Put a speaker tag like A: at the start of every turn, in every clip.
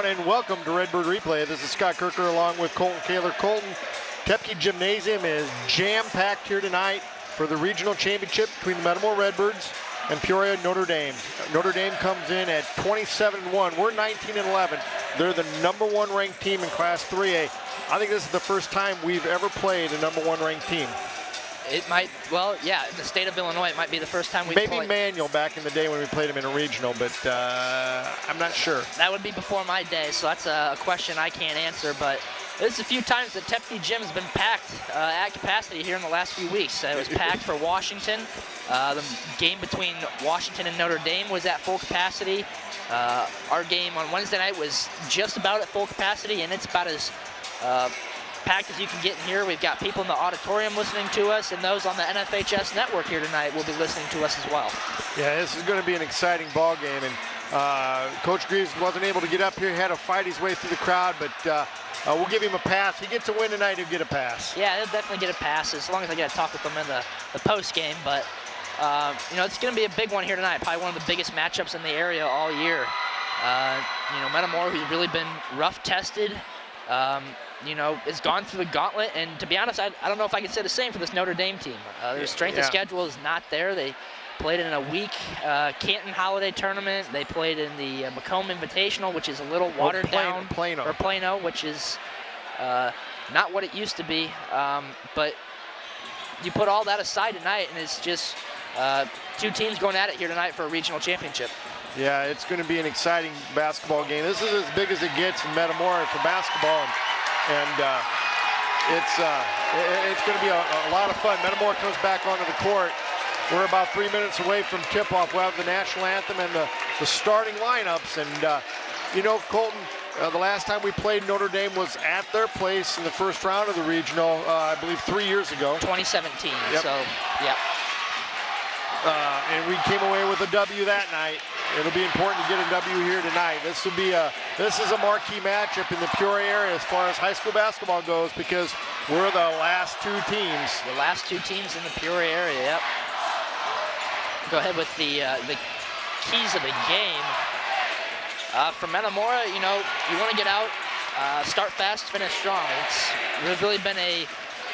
A: everyone, and welcome to Redbird Replay. This is Scott Kirker along with Colton Kaler. Colton, Tepke Gymnasium is jam-packed here tonight for the regional championship between the Metamora Redbirds and Peoria Notre Dame. Notre Dame comes in at 27-1. We're 19-11. They're the #1 ranked team in Class 3A. I think this is the first time we've ever played a #1 ranked team.
B: It might, well, yeah, in the state of Illinois, it might be the first time we've
A: played.
B: Maybe
A: Manual back in the day when we played them in a regional, but I'm not sure.
B: That would be before my day, so that's a question I can't answer, but there's a few times that Tepke Gym has been packed at capacity here in the last few weeks. It was packed for Washington. The game between Washington and Notre Dame was at full capacity. Our game on Wednesday night was just about at full capacity, and it's about as packed as you can get in here. We've got people in the auditorium listening to us, and those on the NFHS network here tonight will be listening to us as well.
A: Yeah, this is going to be an exciting ball game, and Coach Greaves wasn't able to get up here. He had to fight his way through the crowd, but we'll give him a pass. He gets a win tonight, he'll get a pass.
B: Yeah, he'll definitely get a pass as long as I get to talk with him in the post game. But you know, it's going to be a big one here tonight. Probably one of the biggest matchups in the area all year. You know, Metamora, who's really been rough tested. You know, has gone through the gauntlet, and to be honest, I don't know if I can say the same for this Notre Dame team. Their strength of schedule is not there. They played in a weak Canton Holiday Tournament. They played in the Macomb Invitational, which is a little watered down. Plano, which is not what it used to be. But you put all that aside tonight, and it's just two teams going at it here tonight for a regional championship.
A: Yeah, it's going to be an exciting basketball game. This is as big as it gets in Metamora for basketball. And it's going to be a lot of fun. Metamora comes back onto the court. We're about 3 minutes away from tip-off. We'll have the national anthem and the starting lineups. And, you know, Colton, the last time we played Notre Dame was at their place in the first round of the regional, I believe 3 years ago. 2017,
B: yep. So, yeah.
A: And we came away with a W that night. It'll be important to get a W here tonight. This is a marquee matchup in the Peoria area as far as high school basketball goes, because we're the last two teams.
B: The last two teams in the Peoria area, yep. Go ahead with the keys of the game. For Metamora, you know, you want to get out, start fast, finish strong. It's really been a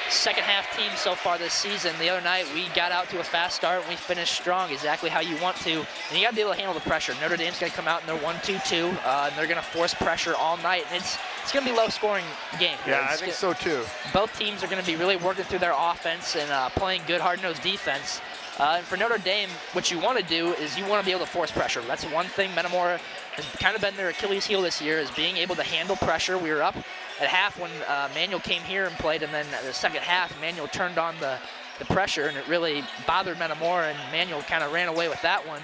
B: second half team so far this season. The other night we got out to a fast start and we finished strong, exactly how you want to. And you got to be able to handle the pressure. Notre Dame's going to come out in their 1-2-2, and they're going to force pressure all night. And it's going to be a low-scoring game.
A: Yeah, I think so too.
B: Both teams are going to be really working through their offense and playing good, hard-nosed defense. And for Notre Dame, what you want to do is you want to be able to force pressure. That's one thing Metamora has kind of been their Achilles heel this year, is being able to handle pressure. We were up at half when Manual came here and played, and then the second half, Manual turned on the pressure, and it really bothered Metamora, and Manual kind of ran away with that one.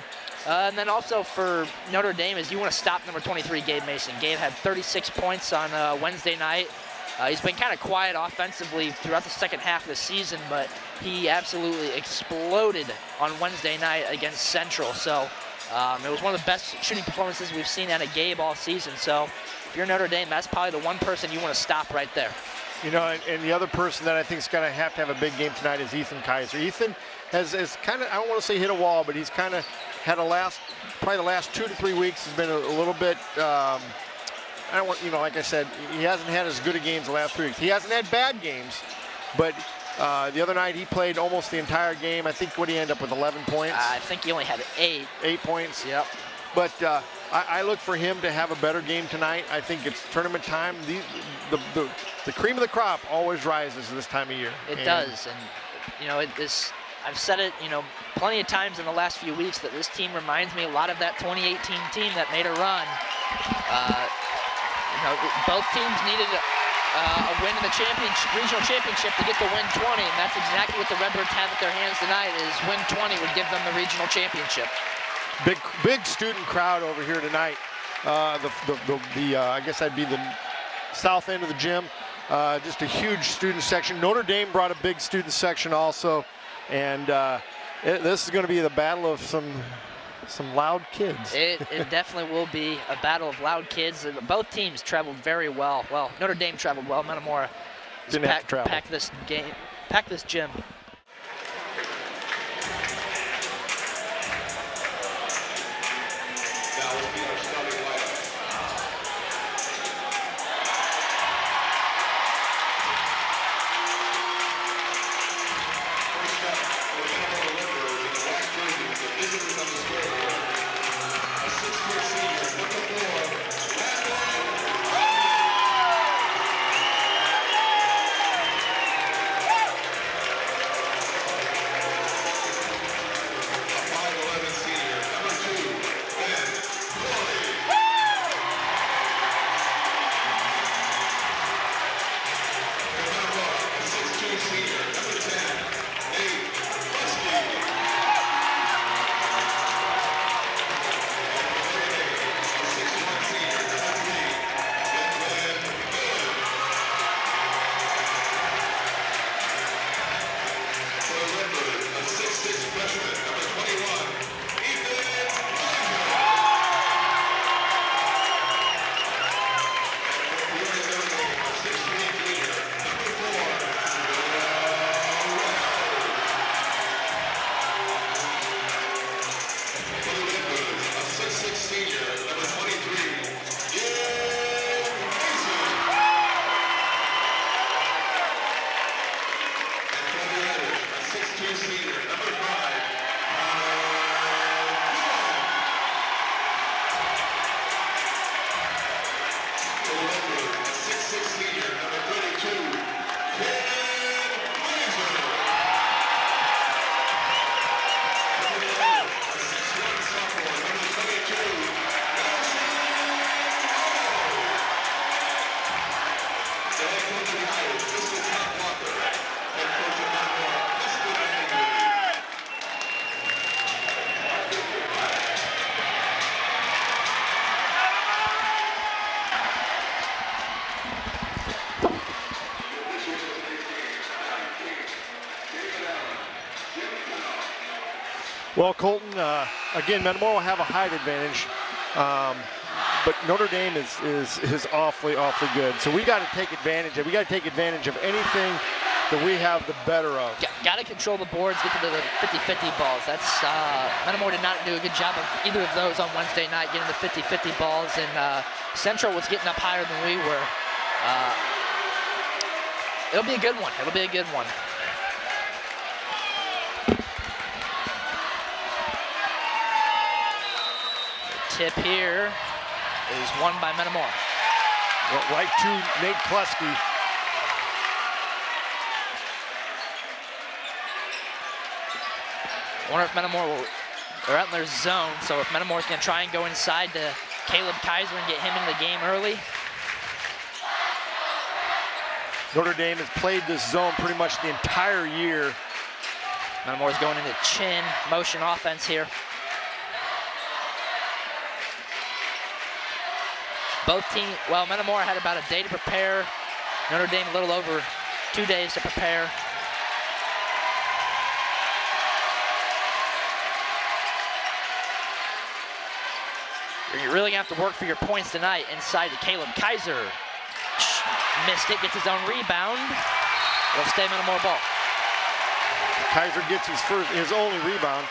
B: And then also for Notre Dame is you want to stop number 23, Gabe Mason. Gabe had 36 points on Wednesday night. He's been kind of quiet offensively throughout the second half of the season, but he absolutely exploded on Wednesday night against Central. So it was one of the best shooting performances we've seen out of Gabe all season. So if you're Notre Dame, that's probably the one person you want to stop right there.
A: You know, and the other person that I think is going to have a big game tonight is Ethan Kaiser. Ethan has kind of, I don't want to say hit a wall, but he's kind of had probably the last 2 to 3 weeks has been a little bit, I don't want, you know, like I said, he hasn't had as good a games the last 3 weeks. He hasn't had bad games, but the other night he played almost the entire game. I think what he ended up with 11 points.
B: I think he only had 8.
A: 8 points.
B: Yep.
A: But I look for him to have a better game tonight. I think it's tournament time. The cream of the crop always rises this time of year.
B: It does, and you know, I've said it, you know, plenty of times in the last few weeks that this team reminds me a lot of that 2018 team that made a run. You know, both teams needed a win in the regional championship to get to win 20, and that's exactly what the Redbirds have at their hands tonight. Is win 20 would give them the regional championship.
A: Big student crowd over here tonight. I guess that'd be the south end of the gym. Just a huge student section. Notre Dame brought a big student section also, and this is going to be the battle of some loud kids.
B: It definitely will be a battle of loud kids. Both teams traveled very well. Well, Notre Dame traveled well. Metamora
A: didn't have to travel.
B: Packed this gym.
A: Well, Colton, again, Metamora will have a height advantage, but Notre Dame is awfully good. So we got to take advantage of. We got to take advantage of anything that we have the better of.
B: Got to control the boards, get to the 50-50 balls. That's Metamora did not do a good job of either of those on Wednesday night, getting the 50-50 balls, and Central was getting up higher than we were. It'll be a good one. It'll be a good one. Tip here is won by Metamora.
A: Well, right to Nate Kleski.
B: I wonder if Metamora will, they're out in their zone, so if Metamora's going to try and go inside to Caleb Kaiser and get him in the game early.
A: Notre Dame has played this zone pretty much the entire year.
B: Metamora's going into chin motion offense here. Both teams, well, Metamora had about a day to prepare. Notre Dame a little over 2 days to prepare. You're really gonna have to work for your points tonight inside to Caleb Kaiser. Missed it, gets his own rebound. It'll stay Metamora ball.
A: Kaiser gets his only rebound.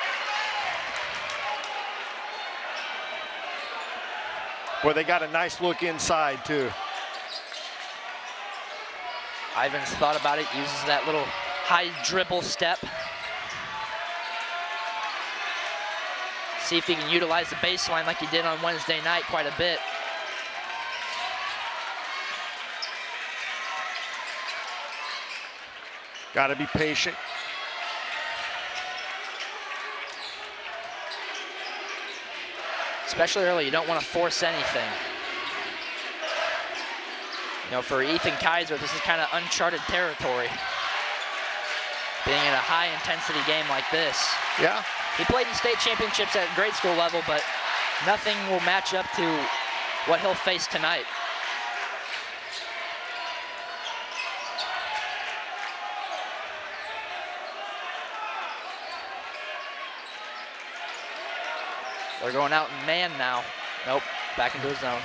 A: Boy, they got a nice look inside, too.
B: Ivins thought about it, uses that little high dribble step. See if he can utilize the baseline like he did on Wednesday night quite a bit.
A: Got to be patient.
B: Especially early, you don't want to force anything. You know, for Ethan Kaiser, this is kind of uncharted territory. Being in a high-intensity game like this.
A: Yeah.
B: He played in state championships at grade school level, but nothing will match up to what he'll face tonight. They're going out in man now. Nope, back into his zone.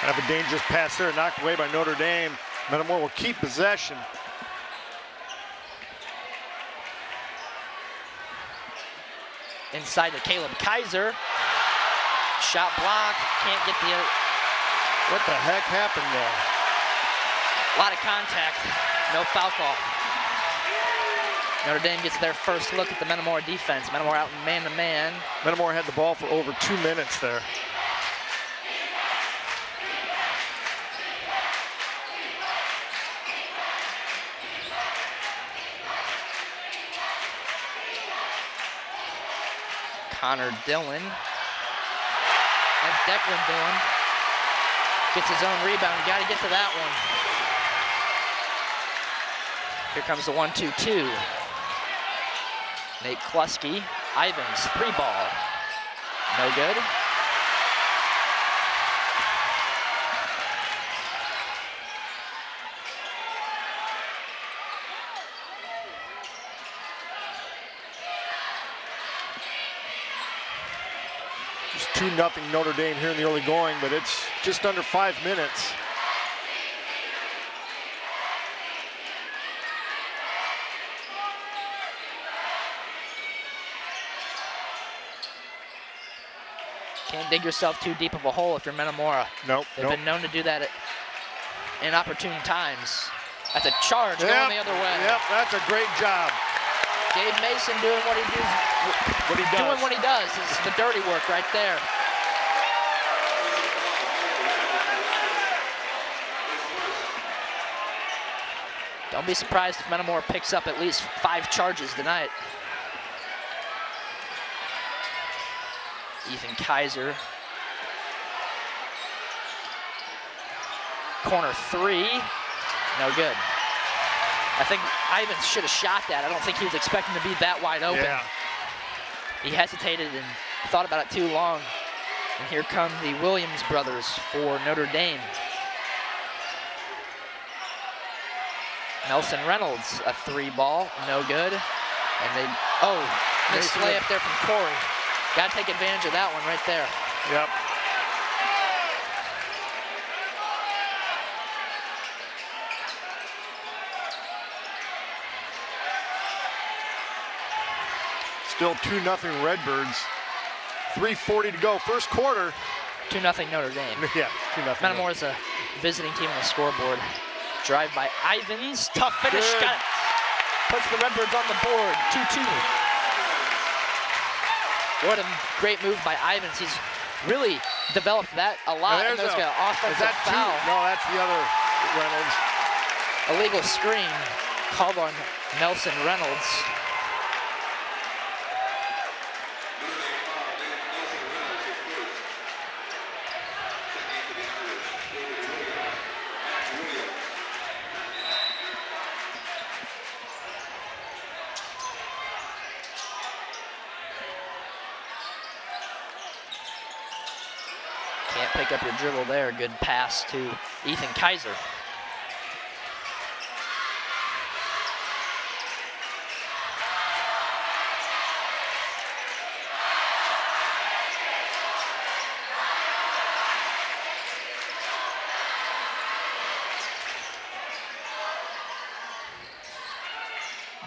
A: Kind of a dangerous pass there, knocked away by Notre Dame. Metamora will keep possession.
B: Inside to Caleb Kaiser. Shot block, can't get the...
A: What the heck happened there?
B: A lot of contact, no foul call. Notre Dame gets their first look at the Metamora defense. Metamora out in man-to-man.
A: Metamora had the ball for over 2 minutes there.
B: Connor Dillon. That's Declan Dillon. Gets his own rebound. You got to get to that one. Here comes the 1-2-2. Nate Kleski. Ivins, 3-ball. No good.
A: Just 2-0 Notre Dame here in the early going, but it's just under 5 minutes.
B: Can't dig yourself too deep of a hole if you're Metamora.
A: Nope.
B: They've been known to do that at inopportune times. That's a charge going the other way.
A: Yep, that's a great job.
B: Gabe Mason doing what he does. Doing what he does. This is the dirty work right there. Don't be surprised if Metamora picks up at least 5 charges tonight. Ethan Kaiser. Corner 3, no good. I think Ivins should have shot that. I don't think he was expecting to be that wide open.
A: Yeah.
B: He hesitated and thought about it too long. And here come the Williams brothers for Notre Dame. Nelson Reynolds, a 3 ball, no good. And they, missed layup there from Corey. Got to take advantage of that one right there.
A: Yep. Still 2-0 Redbirds. 3:40 to go, first quarter.
B: 2-0 Notre Dame.
A: Yeah, 2-0.
B: Metamora's a visiting team on the scoreboard. Drive by Ivins, tough finish,
A: Good.
B: got it. Puts the Redbirds on the board, 2-2. What a great move by Ivins. He's really developed that a lot. And there's an offensive foul.
A: No, that's the other Reynolds.
B: Illegal screen called on Nelson Reynolds. Can't pick up your dribble there. Good pass to Ethan Kaiser.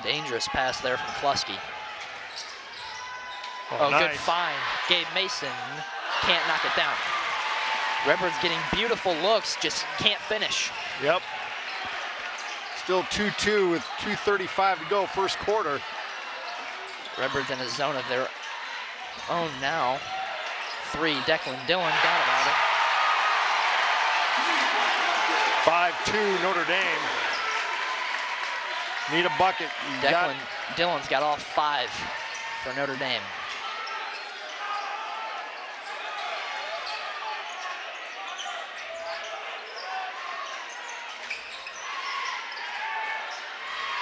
B: Dangerous pass there from Kluski. Oh, nice. Good find. Gabe Mason can't knock it down. Redbird's getting beautiful looks, just can't finish.
A: Yep. Still 2-2 with 2:35 to go, first quarter.
B: Redbird's in a zone of their own now. 3, Declan Dillon got about it.
A: 5-2 Notre Dame. Need a bucket.
B: Declan Dillon's got all 5 for Notre Dame.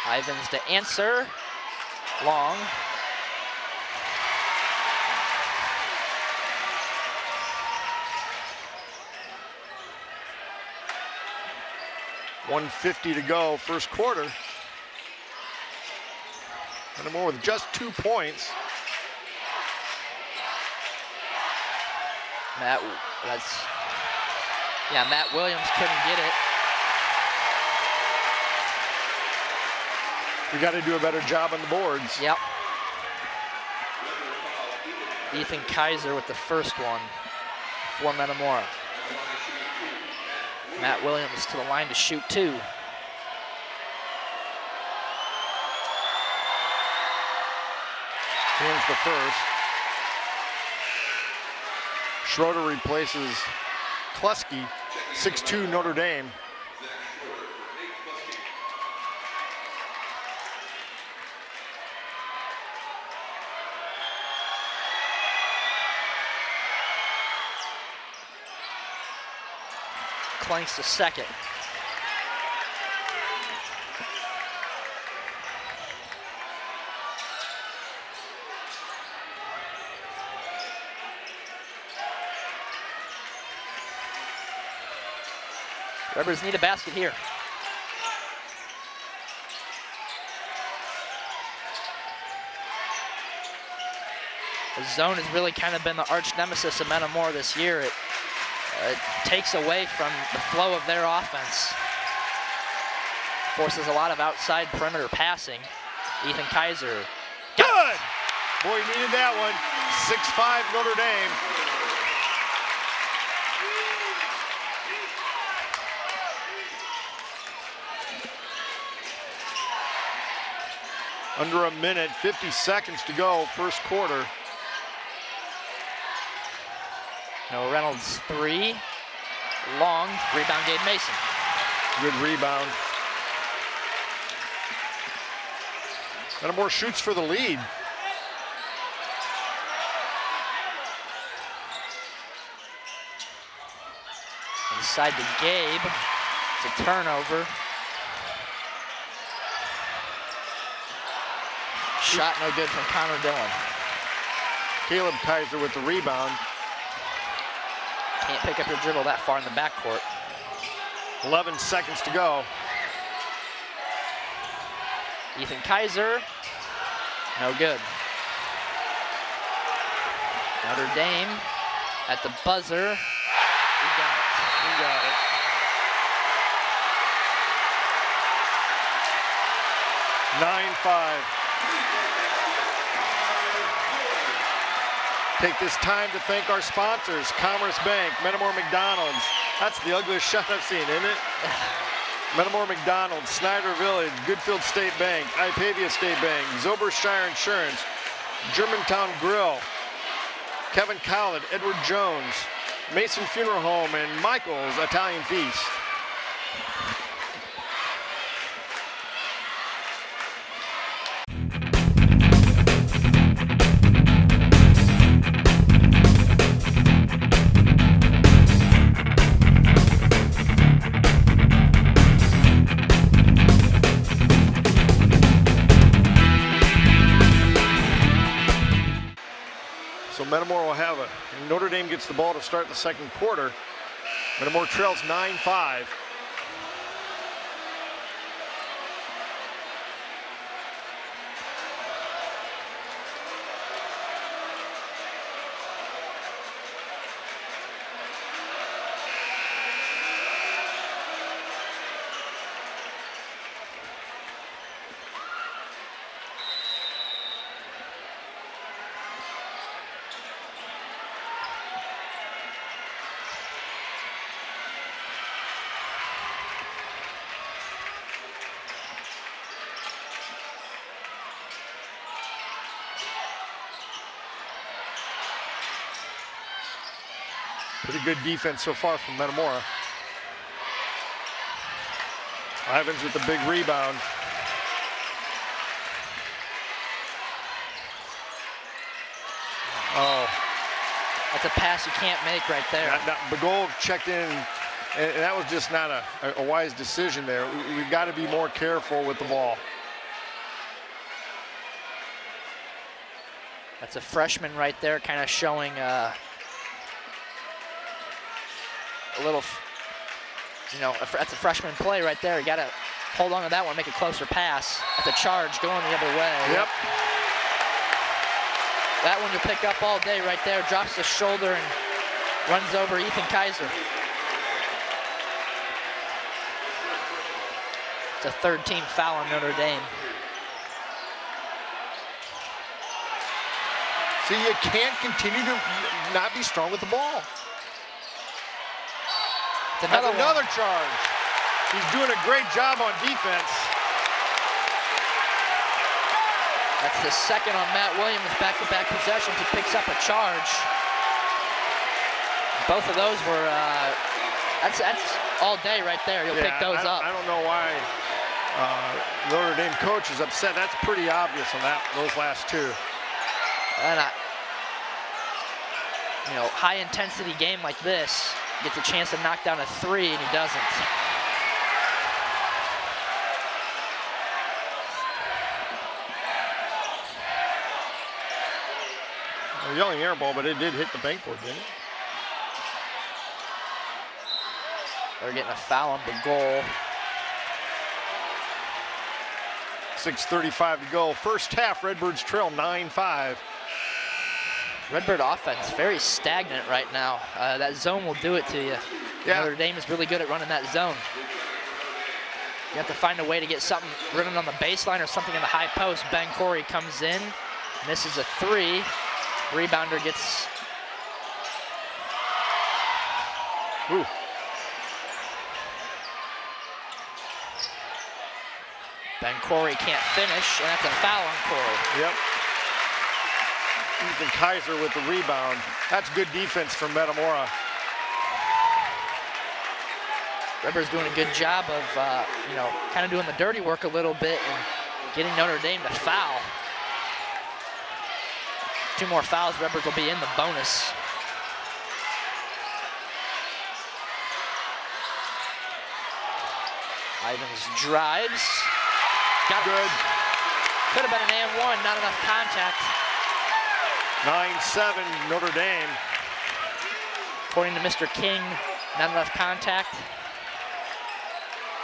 B: Ivins to answer. Long.
A: $150 to go, first quarter. Metamora with just 2 points.
B: Matt Williams couldn't get it.
A: We got to do a better job on the boards.
B: Yep. Ethan Kaiser with the first one for Metamora. Matt Williams to the line to shoot 2.
A: Hands the first. Schroeder replaces Kluski, 6'2" Notre Dame.
B: Clanks to second. Redbirds need a basket here. The zone has really kind of been the arch nemesis of Metamora this year. It takes away from the flow of their offense. Forces a lot of outside perimeter passing. Ethan Kaiser.
A: Good! Boy, needed that one. 6'5" Notre Dame. Under a minute, 50 seconds to go, first quarter.
B: No Reynolds 3. Long. Rebound Gabe Mason.
A: Good rebound. Metamora shoots for the lead.
B: Inside to Gabe. It's a turnover. Shot no good from Connor Dillon.
A: Caleb Kaiser with the rebound.
B: Can't pick up your dribble that far in the backcourt.
A: 11 seconds to go.
B: Ethan Kaiser, no good. Notre Dame at the buzzer. We got it. We got it.
A: Take this time to thank our sponsors, Commerce Bank, Metamora McDonald's. That's the ugliest shot I've seen, isn't it? Metamora McDonald's, Snyder Village, Goodfield State Bank, Ipavia State Bank, Zobershire Insurance, Germantown Grill, Kevin Collett, Edward Jones, Mason Funeral Home, and Michael's Italian Feast. Metamora will have Notre Dame gets the ball to start the second quarter. Metamora trails 9-5. Pretty good defense so far from Metamora. Ivins with the big rebound. Oh.
B: That's a pass you can't make right there.
A: Begol checked in, and that was just not a wise decision there. We've got to be more careful with the ball.
B: That's a freshman right there, kind of showing a little, that's a freshman play right there. You got to hold on to that one, make a closer pass. That's a charge going the other way.
A: Yep.
B: That one you'll pick up all day right there. Drops the shoulder and runs over Ethan Kaiser. It's a third team foul on Notre Dame.
A: See, you can't continue to not be strong with the ball. Another charge. He's doing a great job on defense.
B: That's the second on Matt Williams, back-to-back possessions. He picks up a charge. Both of those were, that's all day right there. You'll pick those up.
A: I don't know why Notre Dame coach is upset. That's pretty obvious on those last two.
B: And high-intensity game like this, gets a chance to knock down a three, and he doesn't.
A: They're yelling air ball, but it did hit the bankboard, didn't it?
B: They're getting a foul on the goal.
A: 6:35 to go. First half, Redbirds trail 9-5.
B: Redbird offense, very stagnant right now. That zone will do it to you.
A: Yeah.
B: Notre Dame is really good at running that zone. You have to find a way to get something running on the baseline or something in the high post. Ben Corey comes in, misses a three. Rebounder gets...
A: Ooh.
B: Ben Corey can't finish, and that's a foul on Corey.
A: Yep. Ethan Kaiser with the rebound. That's good defense from Metamora.
B: Redbird's doing a good job of, kind of doing the dirty work a little bit and getting Notre Dame to foul. 2 more fouls, Redbirds will be in the bonus. Ivins drives. Got
A: good.
B: It. Could have been an and 1, not enough contact.
A: 9-7 Notre Dame.
B: According to Mr. King, not enough contact.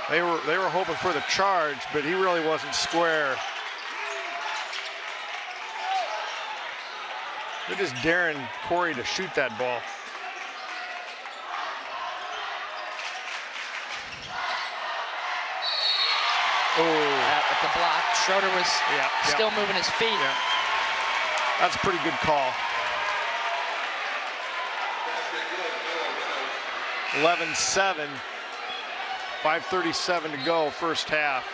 A: They were hoping for the charge, but he really wasn't square. They're just daring Corey to shoot that ball.
B: Oh, at the block. Schroeder was still moving his feet.
A: Yeah. That's a pretty good call. 11-7. 5:37 to go, first half.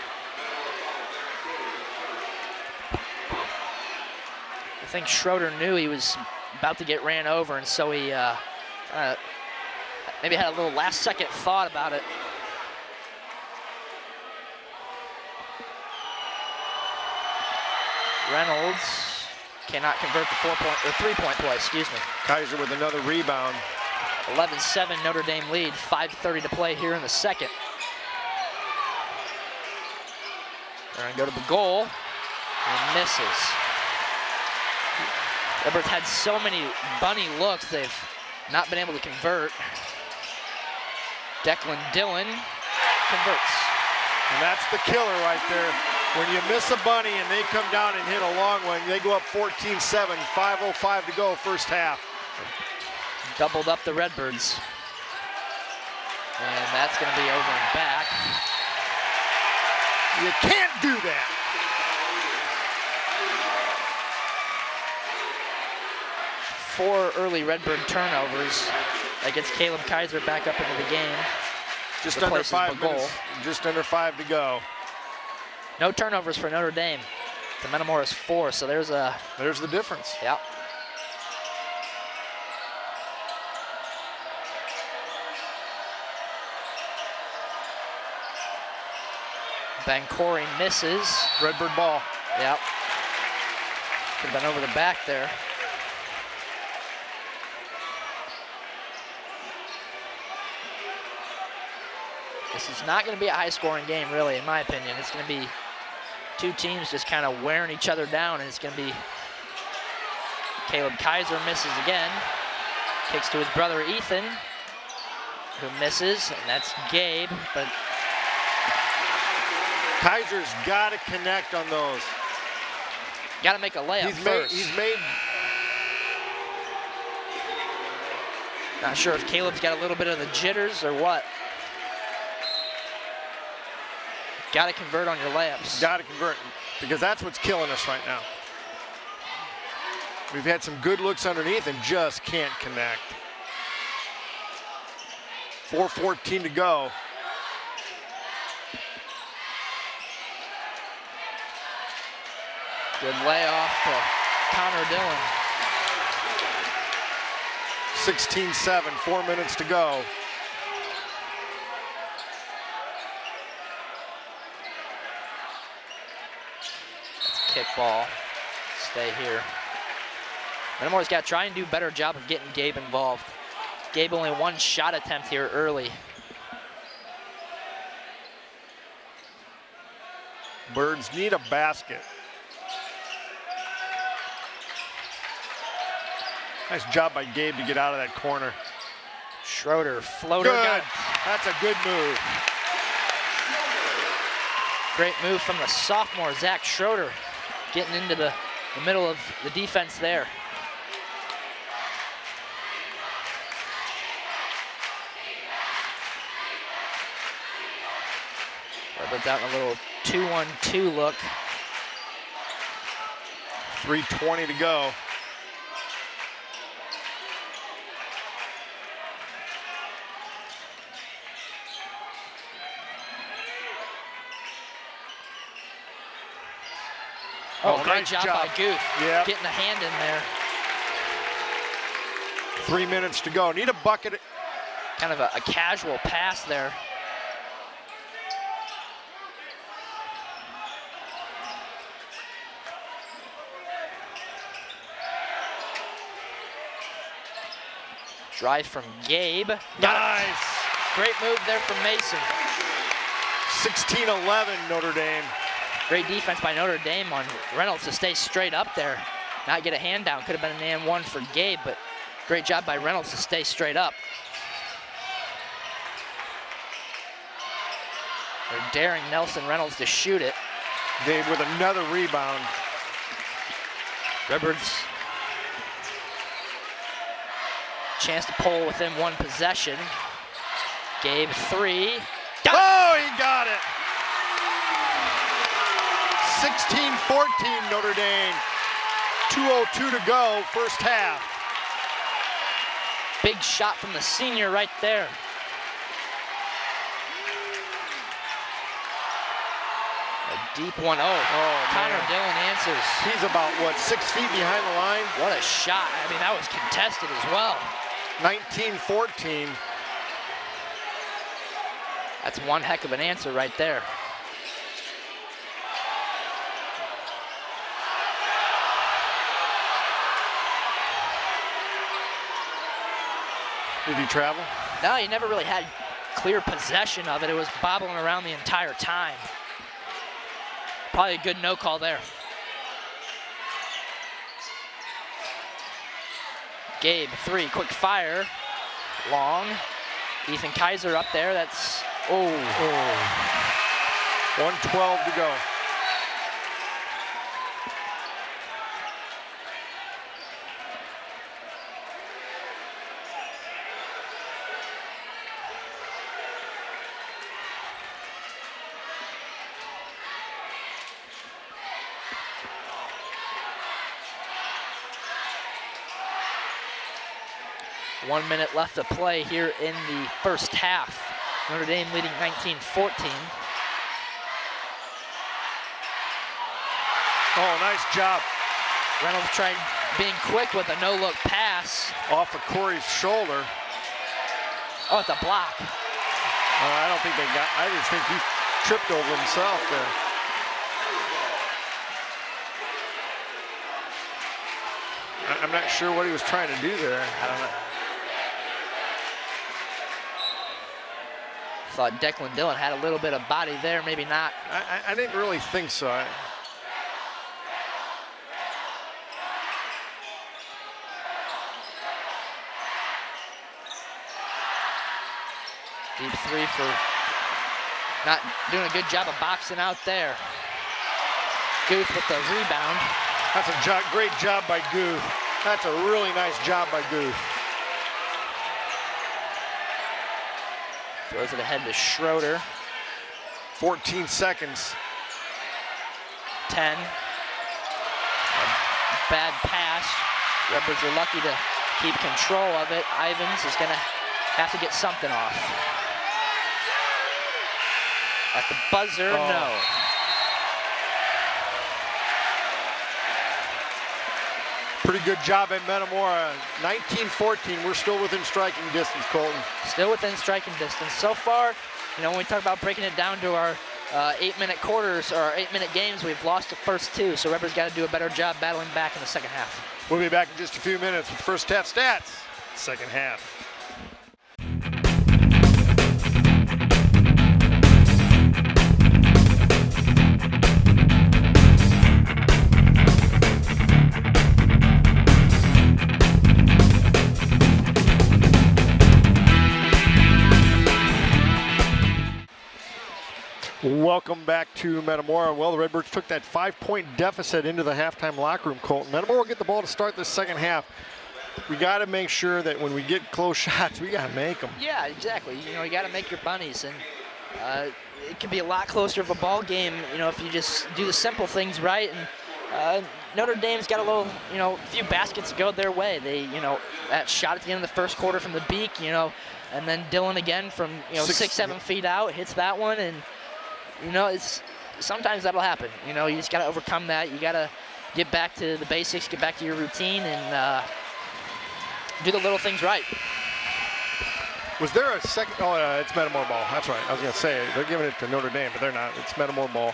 B: I think Schroeder knew he was about to get ran over, and so he maybe had a little last-second thought about it. Reynolds cannot convert the 3-point play, excuse me.
A: Kaiser with another rebound.
B: 11-7 Notre Dame lead, 5:30 to play here in the second. They're gonna go to the goal, and misses. Redbirds had so many bunny looks, they've not been able to convert. Declan Dillon converts.
A: And that's the killer right there. When you miss a bunny and they come down and hit a long one, they go up 14-7, 5:05 to go, first half.
B: Doubled up the Redbirds. And that's gonna be over and back.
A: You can't do that.
B: Four early Redbird turnovers. That gets Caleb Kaiser back up into the game.
A: Just under 5 minutes. Just under 5 to go.
B: No turnovers for Notre Dame. The Metamora's 4, so there's the
A: difference.
B: Yeah. Ben Corey misses.
A: Redbird ball.
B: Yep. Could have been over the back there. This is not going to be a high-scoring game, really, in my opinion. It's going to be 2 teams just kind of wearing each other down, and it's going to be Caleb Kaiser misses again. Kicks to his brother Ethan, who misses, and that's Gabe, but
A: Kaiser's got to connect on those.
B: Got to make a layup first.
A: He's made.
B: Not sure if Caleb's got a little bit of the jitters or what. Got to convert on your layups.
A: Got to convert, because that's what's killing us right now. We've had some good looks underneath and just can't connect. 4:14 to go.
B: Good layoff to Connor Dillon.
A: 16-7, 4 minutes to go.
B: That's a kick ball. Stay here. Metamora's got to try and do a better job of getting Gabe involved. Gabe only 1 shot attempt here early.
A: Birds need a basket. Nice job by Gabe to get out of that corner.
B: Schroeder, floater.
A: Good. That's a good move.
B: Great move from the sophomore, Zach Schroeder, getting into the middle of the defense there. Redbirds out in a little 2-1-2 look.
A: 3:20 to go.
B: Oh, great
A: nice
B: job by Guth.
A: Yeah.
B: Getting a hand in there.
A: 3 minutes to go. Need a bucket.
B: Kind of a casual pass there. Drive from Gabe.
A: Nice.
B: Great move there from Mason.
A: 16-11 Notre Dame.
B: Great defense by Notre Dame on Reynolds to stay straight up there. Not get a hand down. Could have been an and one for Gabe, but great job by Reynolds to stay straight up. They're daring Nelson Reynolds to shoot it.
A: Gabe with another rebound.
B: Redbirds chance to pull within one possession. Gabe, three.
A: Oh, he got it. 16-14 Notre Dame. 2:02 to go, first half.
B: Big shot from the senior right there. A deep one. Oh, Connor
A: man.
B: Dillon answers.
A: He's about, what, 6 feet behind the line?
B: What a shot. I mean, that was contested as well.
A: 19-14.
B: That's one heck of an answer right there.
A: Did he travel?
B: No, he never really had clear possession of it. It was bobbling around the entire time. Probably a good no call there. Gabe, three, quick fire, long. Ethan Kaiser up there, that's,
A: 1:12 to go.
B: One minute left to play here in the first half. Notre Dame leading 19-14.
A: Oh, nice job.
B: Reynolds tried being quick with a no-look pass.
A: Off of Corey's shoulder.
B: Oh, it's a block.
A: I don't think they got, I just think he tripped over himself there. I'm not sure what he was trying to do there.
B: I don't know. Thought Declan Dillon had a little bit of body there, maybe not.
A: I didn't really think so.
B: Deep three for not doing a good job of boxing out there. Guth with the rebound.
A: That's a great job by Guth. That's a really nice job by Guth.
B: Throws it ahead to Schroeder.
A: 14 seconds.
B: 10. A bad pass. Redbirds are lucky to keep control of it. Ivins is gonna have to get something off. At the buzzer, no.
A: Pretty good job at Metamora. 19-14, we're still within striking distance, Colton.
B: Still within striking distance. So far, you know, when we talk about breaking it down to our 8-minute quarters or our 8-minute games, we've lost the first two, so Redbirds got to do a better job battling back in the second half.
A: We'll be back in just a few minutes with first half stats, second half. Welcome back to Metamora. Well, the Redbirds took that 5-point deficit into the halftime locker room, Colton. Metamora will get the ball to start this second half. We got to make sure that when we get close shots, we got to make them.
B: Yeah, exactly. You know, you got to make your bunnies, and it can be a lot closer of a ball game, you know, if you just do the simple things right. And Notre Dame's got a little, you know, few baskets go their way. They, you know, that shot at the end of the first quarter from the beak, you know, and then Dillon again from, you know, 6-7 feet out hits that one, and you know, it's sometimes that'll happen. You know, you just got to overcome that. You got to get back to the basics, get back to your routine, and do the little things right.
A: Was there a second? Oh, it's Metamora ball. That's right. I was going to say, they're giving it to Notre Dame, but they're not. It's Metamora ball.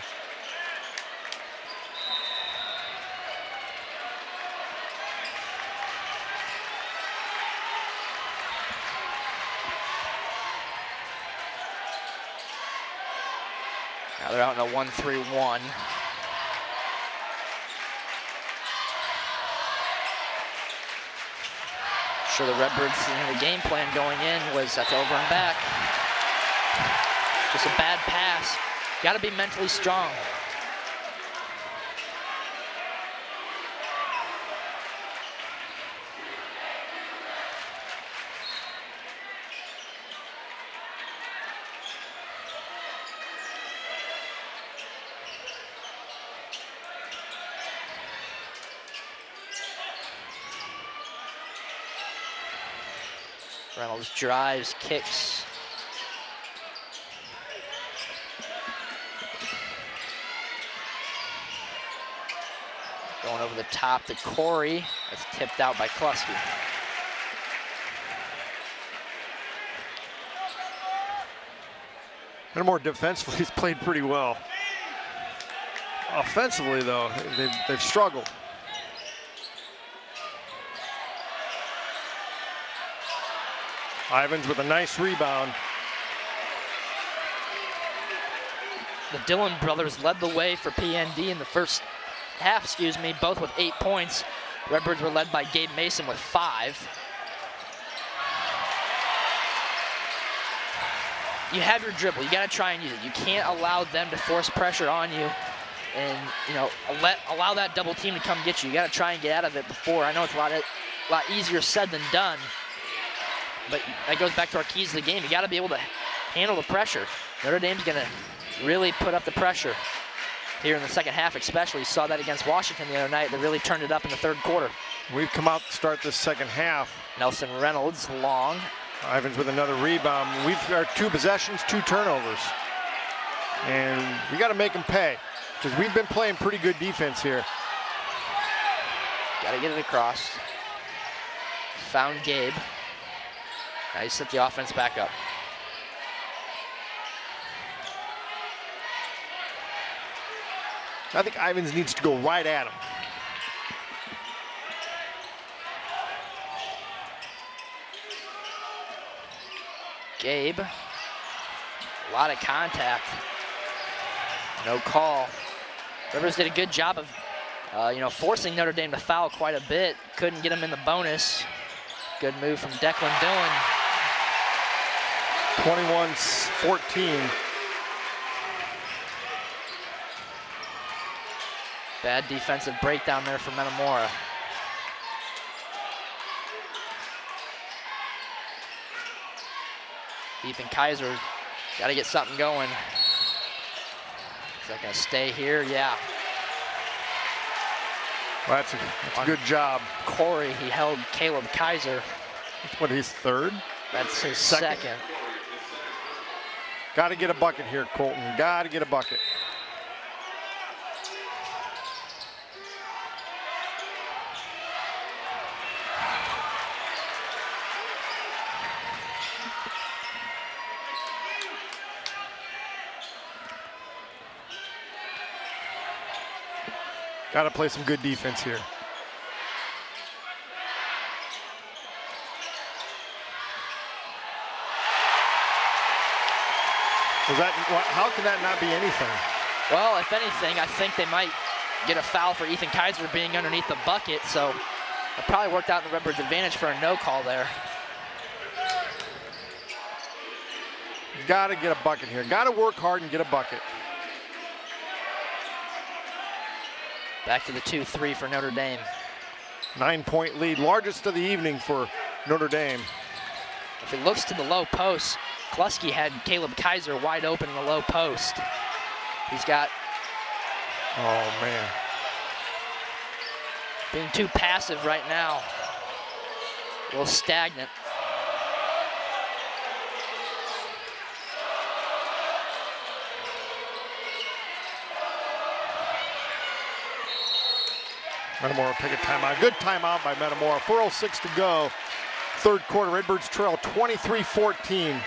B: Now they're out in a 1-3-1. Sure, the Redbirds, the game plan going in was that's over and back. Just a bad pass. Got to be mentally strong. Reynolds drives, kicks. Going over the top to Corey. That's tipped out by Kluski.
A: Metamora defensively has played pretty well. Offensively, though, they've struggled. Ivins with a nice rebound.
B: The Dillon brothers led the way for PND in the first half, both with 8 points. Redbirds were led by Gabe Mason with 5. You have your dribble. You got to try and use it. You can't allow them to force pressure on you and, you know, allow that double team to come get you. You got to try and get out of it before. I know it's a lot easier said than done. But that goes back to our keys to the game. You got to be able to handle the pressure. Notre Dame's going to really put up the pressure here in the second half, especially. You saw that against Washington the other night. They really turned it up in the third quarter.
A: We've come out to start this second half.
B: Nelson Reynolds, long.
A: Ivins with another rebound. We've got 2 possessions, 2 turnovers. And we got to make them pay because we've been playing pretty good defense here.
B: Got to get it across. Found Gabe. Now you set the offense back up.
A: I think Ivins needs to go right at him.
B: Gabe, a lot of contact. No call. Rivers did a good job of, forcing Notre Dame to foul quite a bit. Couldn't get him in the bonus. Good move from Declan Dillon.
A: 21-14.
B: Bad defensive breakdown there for Metamora. Ethan Kaiser got to get something going. Is that going to stay here? Yeah.
A: Well, that's a good job.
B: Corey, he held Caleb Kaiser.
A: That's what, his third?
B: That's his second.
A: Got to get a bucket here, Colton. Got to get a bucket. Got to play some good defense here. How can that not be anything?
B: Well, if anything, I think they might get a foul for Ethan Kaiser being underneath the bucket, so it probably worked out in the Redbirds' advantage for a no call there.
A: Got to get a bucket here. Got to work hard and get a bucket.
B: Back to the 2-3 for Notre Dame.
A: 9-point lead, largest of the evening for Notre Dame.
B: If it looks to the low post, Kluski had Caleb Kaiser wide open in the low post. He's got...
A: Oh, man.
B: Being too passive right now. A little stagnant.
A: Metamora pick a timeout. Good timeout by Metamora. 4:06 to go. Third quarter. Redbirds trail 23-14.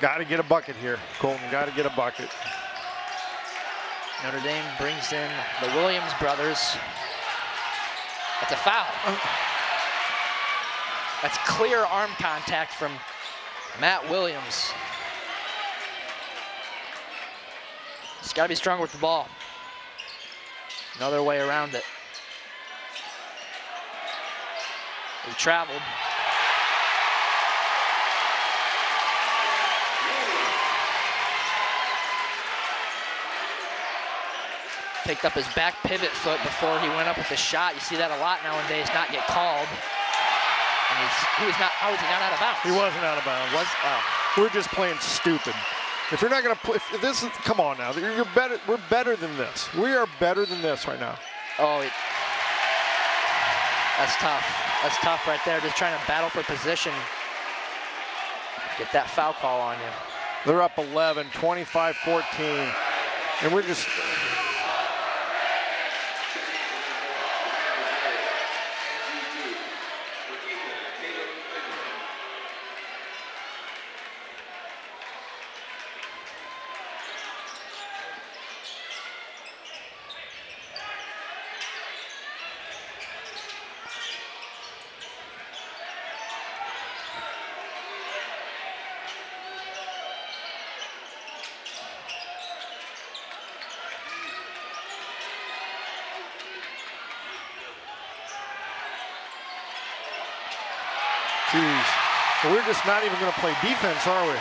A: Got to get a bucket here, Colton. Got to get a bucket.
B: Notre Dame brings in the Williams brothers. That's a foul. That's clear arm contact from Matt Williams. He's got to be stronger with the ball. No other way around it. He traveled. Picked up his back pivot foot before he went up with the shot. You see that a lot nowadays, not get called. And he was not, how was he not out of bounds?
A: He wasn't out of bounds. We're just playing stupid. If you're not going to play, if this is, come on now. You're better. We're better than this. We are better than this right now.
B: Oh, that's tough. That's tough right there. Just trying to battle for position. Get that foul call on you.
A: They're up 11, 25-14. And we're just... Jeez. We're just not even going to play defense, are we?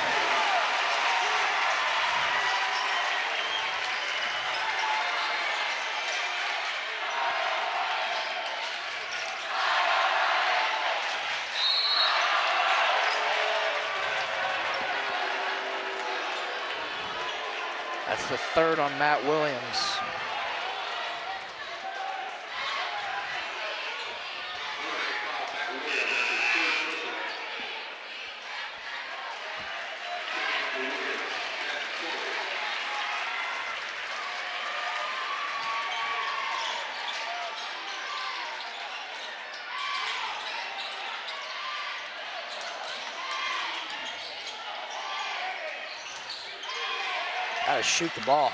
B: That's the third on Matt Williams. Gotta shoot the ball.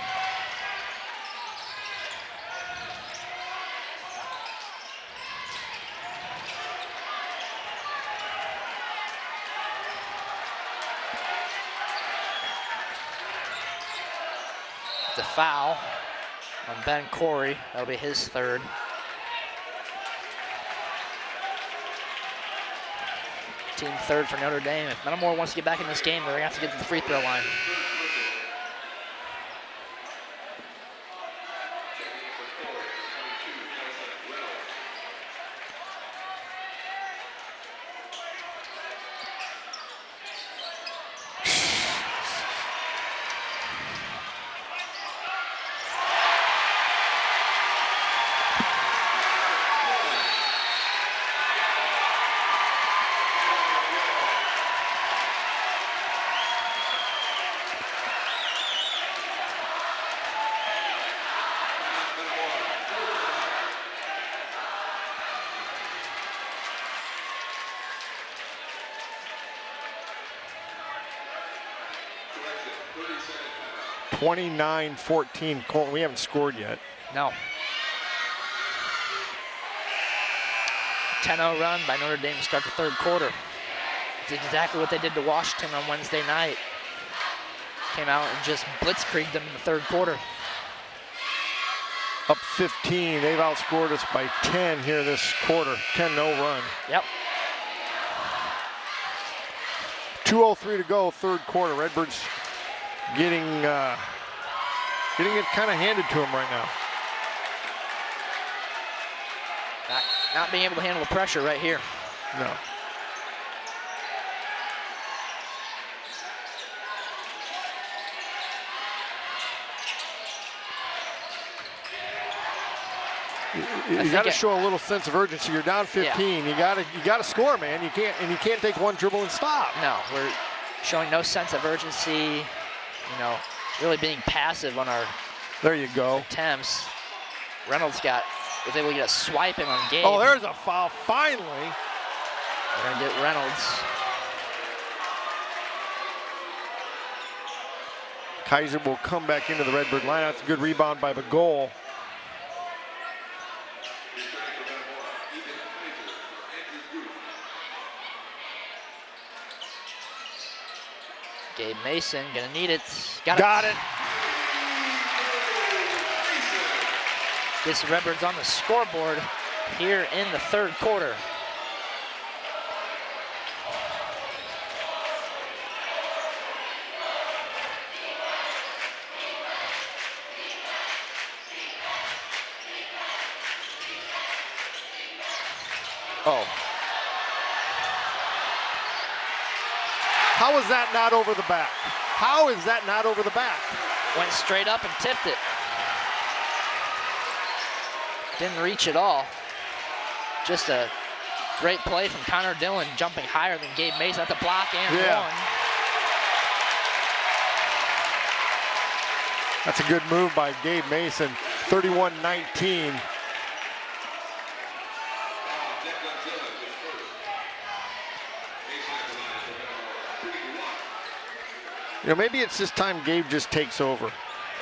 B: It's a foul on Ben Corey. That'll be his third. Team third for Notre Dame. If Metamora wants to get back in this game, they're gonna have to get to the free throw line.
A: (29-14). Colton, we haven't scored yet.
B: No. 10-0 run by Notre Dame to start the third quarter. It's exactly what they did to Washington on Wednesday night. Came out and just blitzkrieged them in the third quarter.
A: up 15. They've outscored us by 10 here this quarter. 10-0 run.
B: Yep.
A: 2:03 to go, third quarter. Redbirds getting it kind of handed to them right now.
B: Not being able to handle the pressure right here.
A: No. You got to show a little sense of urgency. You're down 15. Yeah. You got to score, man. You can't take one dribble and stop.
B: No, we're showing no sense of urgency. You know, really being passive on our.
A: There you go.
B: Attempts. Reynolds was able to get a swipe in on Gabe.
A: Oh, there's a foul. Finally.
B: We're gonna get Reynolds.
A: Kaiser will come back into the Redbird lineup. It's a good rebound by Bagol.
B: Gabe Mason gonna need it. Got it. Gets the Redbirds on the scoreboard here in the third quarter. Oh.
A: How is that not over the back? How is that not over the back?
B: Went straight up and tipped it. Didn't reach at all. Just a great play from Connor Dillon, jumping higher than Gabe Mason at the block and one.
A: That's a good move by Gabe Mason, 31-19. You know, maybe it's this time Gabe just takes over.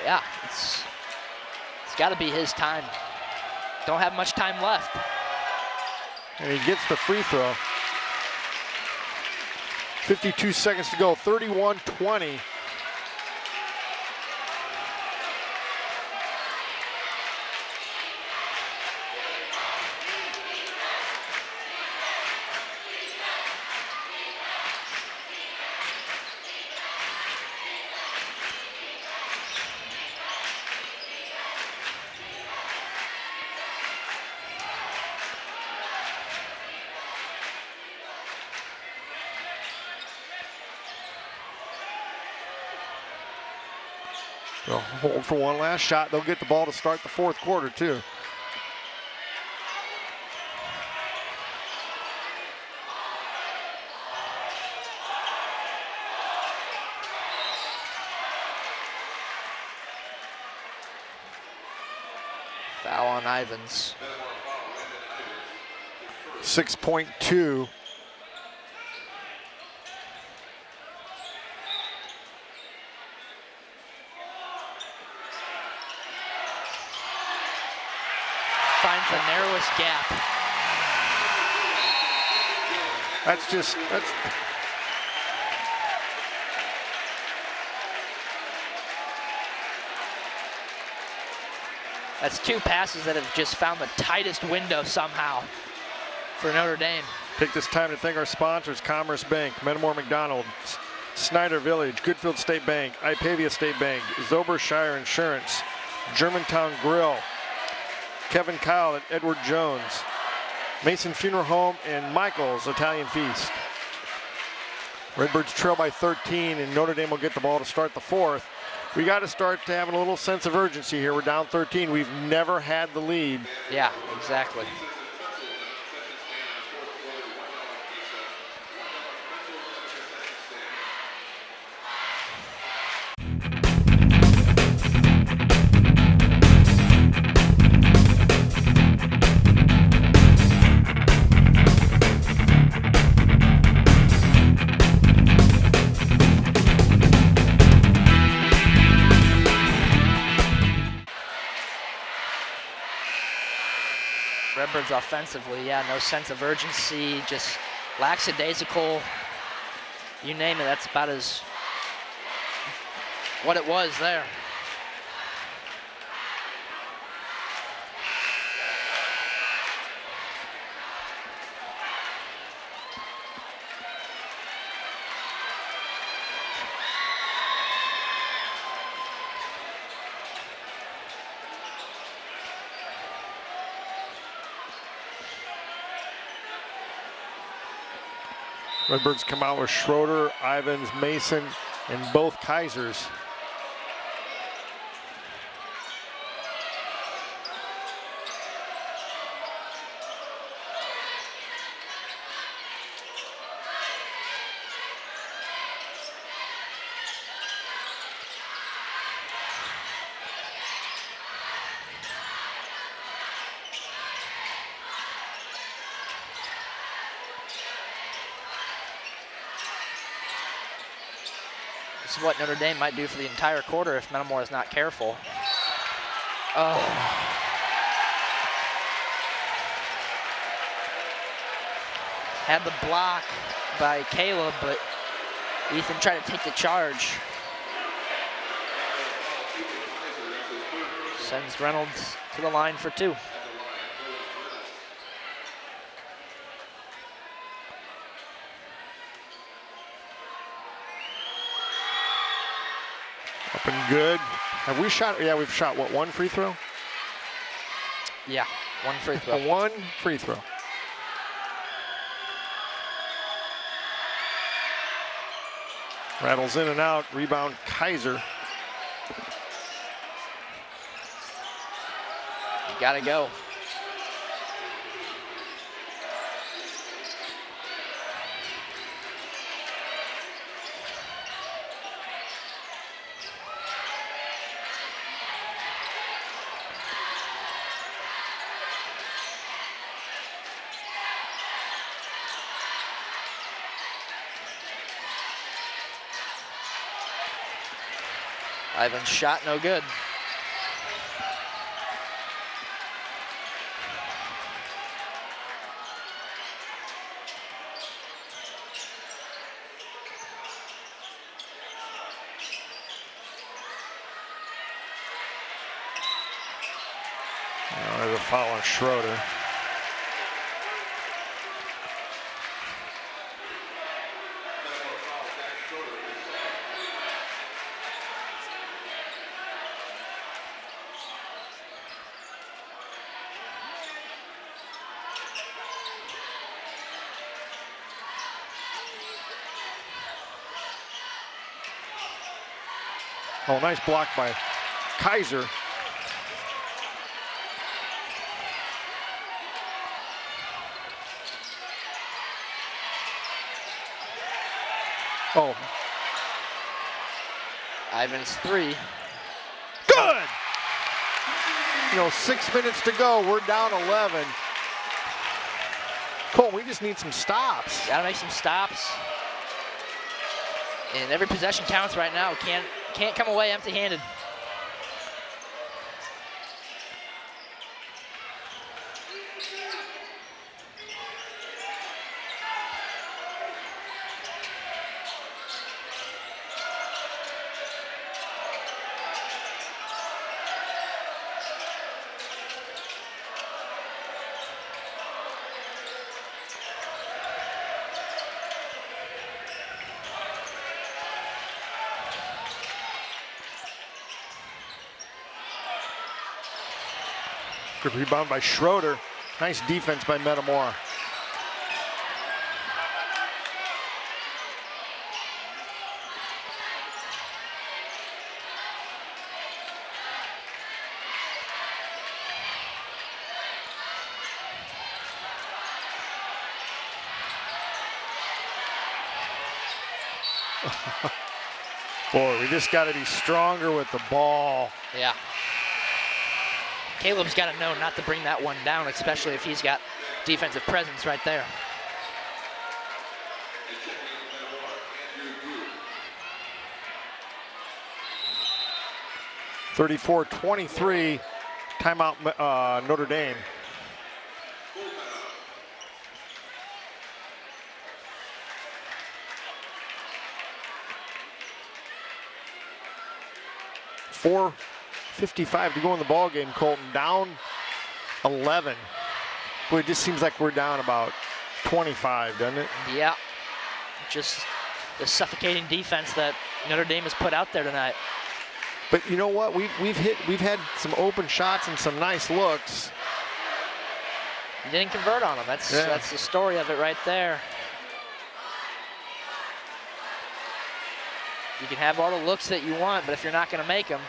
B: Yeah, it's got to be his time. Don't have much time left.
A: And he gets the free throw. 52 seconds to go, 31-20. They'll hold for one last shot. They'll get the ball to start the fourth quarter, too.
B: Foul on Ivins.
A: 6.2.
B: Finds the narrowest gap. That's two passes that have just found the tightest window somehow for Notre Dame.
A: Take this time to thank our sponsors: Commerce Bank, Metamora McDonald, Snyder Village, Goodfield State Bank, Ipavia State Bank, Zobershire Insurance, Germantown Grill, Kevin Kyle at Edward Jones, Mason Funeral Home, and Michael's Italian Feast. Redbirds trail by 13, and Notre Dame will get the ball to start the fourth. We got to start to having a little sense of urgency here. We're down 13. We've never had the lead.
B: Yeah, exactly. Redbirds offensively, yeah, no sense of urgency, just lackadaisical. You name it, that's about as what it was there.
A: Redbirds come out with Schroeder, Ivins, Mason, and both Kaisers.
B: This is what Notre Dame might do for the entire quarter if Metamora is not careful. Oh. Had the block by Caleb, but Ethan tried to take the charge. Sends Reynolds to the line for 2.
A: Up and good. Have we shot? Yeah, we've shot, what, 1 free throw?
B: Yeah, 1 free throw.
A: 1 free throw. Rattles in and out. Rebound, Kaiser.
B: You gotta go. Ivan's shot no good.
A: There's a foul on Schroeder. Oh, nice block by Kaiser. Oh.
B: Ivan's 3.
A: Good! 6 minutes to go. We're down 11. Cole, we just need some stops.
B: Gotta make some stops. And every possession counts right now. Can't come away empty-handed.
A: Good rebound by Schroeder. Nice defense by Metamora. Boy, we just got to be stronger with the ball.
B: Yeah. Caleb's got to know not to bring that one down, especially if he's got defensive presence right there.
A: (34-23), timeout Notre Dame. .55 to go in the ball game. Colton down 11. Boy, it just seems like we're down about 25, doesn't it?
B: Yeah, just the suffocating defense that Notre Dame has put out there tonight.
A: But you know what? We've had some open shots and some nice looks.
B: You didn't convert on them. That's the story of it right there. You can have all the looks that you want, but if you're not going to make them.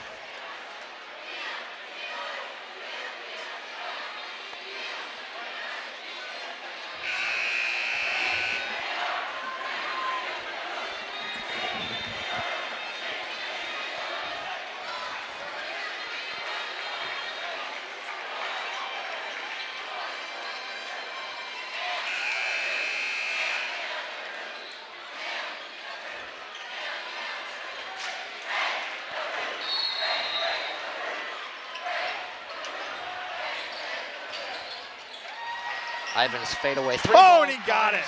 B: Ivan's fadeaway three.
A: Oh, and he got it.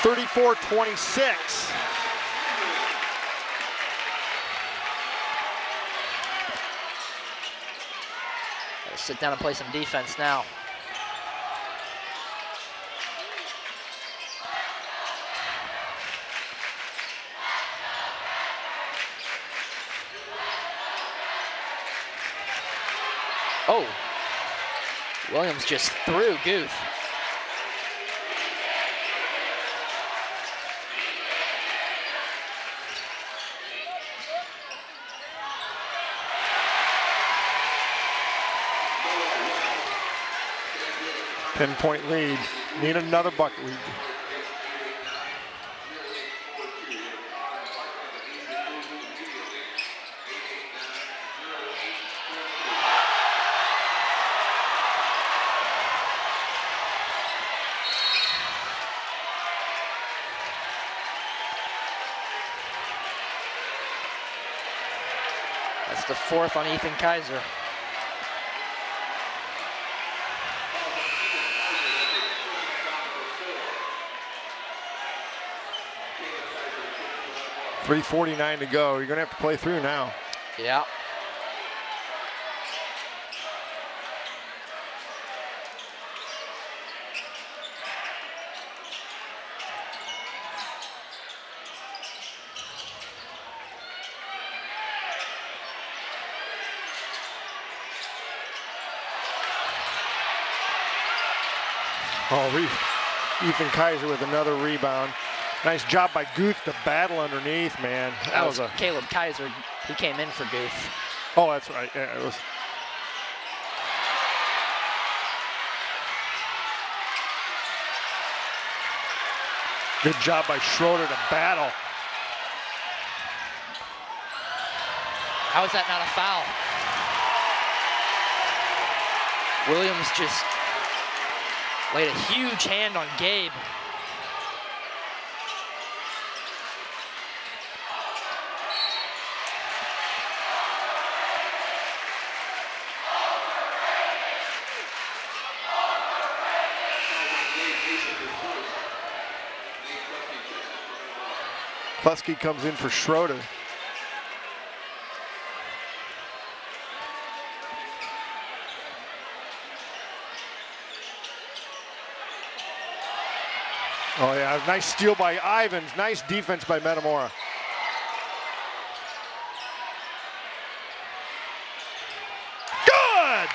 A: 34-26.
B: Gotta sit down and play some defense now. Oh. Williams just threw Guth.
A: Ten-point lead. Need another bucket lead.
B: That's the fourth on Ethan Kaiser.
A: .349 to go. You're gonna have to play through now.
B: Yeah.
A: Oh, Ethan Kaiser with another rebound. Nice job by Guth to battle underneath, man.
B: That was Caleb Kaiser. He came in for Guth.
A: Oh, that's right. Yeah, it was. Good job by Schroeder to battle.
B: How is that not a foul? Williams just laid a huge hand on Gabe.
A: Plusky comes in for Schroeder. Oh yeah, nice steal by Ivans. Nice defense by Metamora. Good!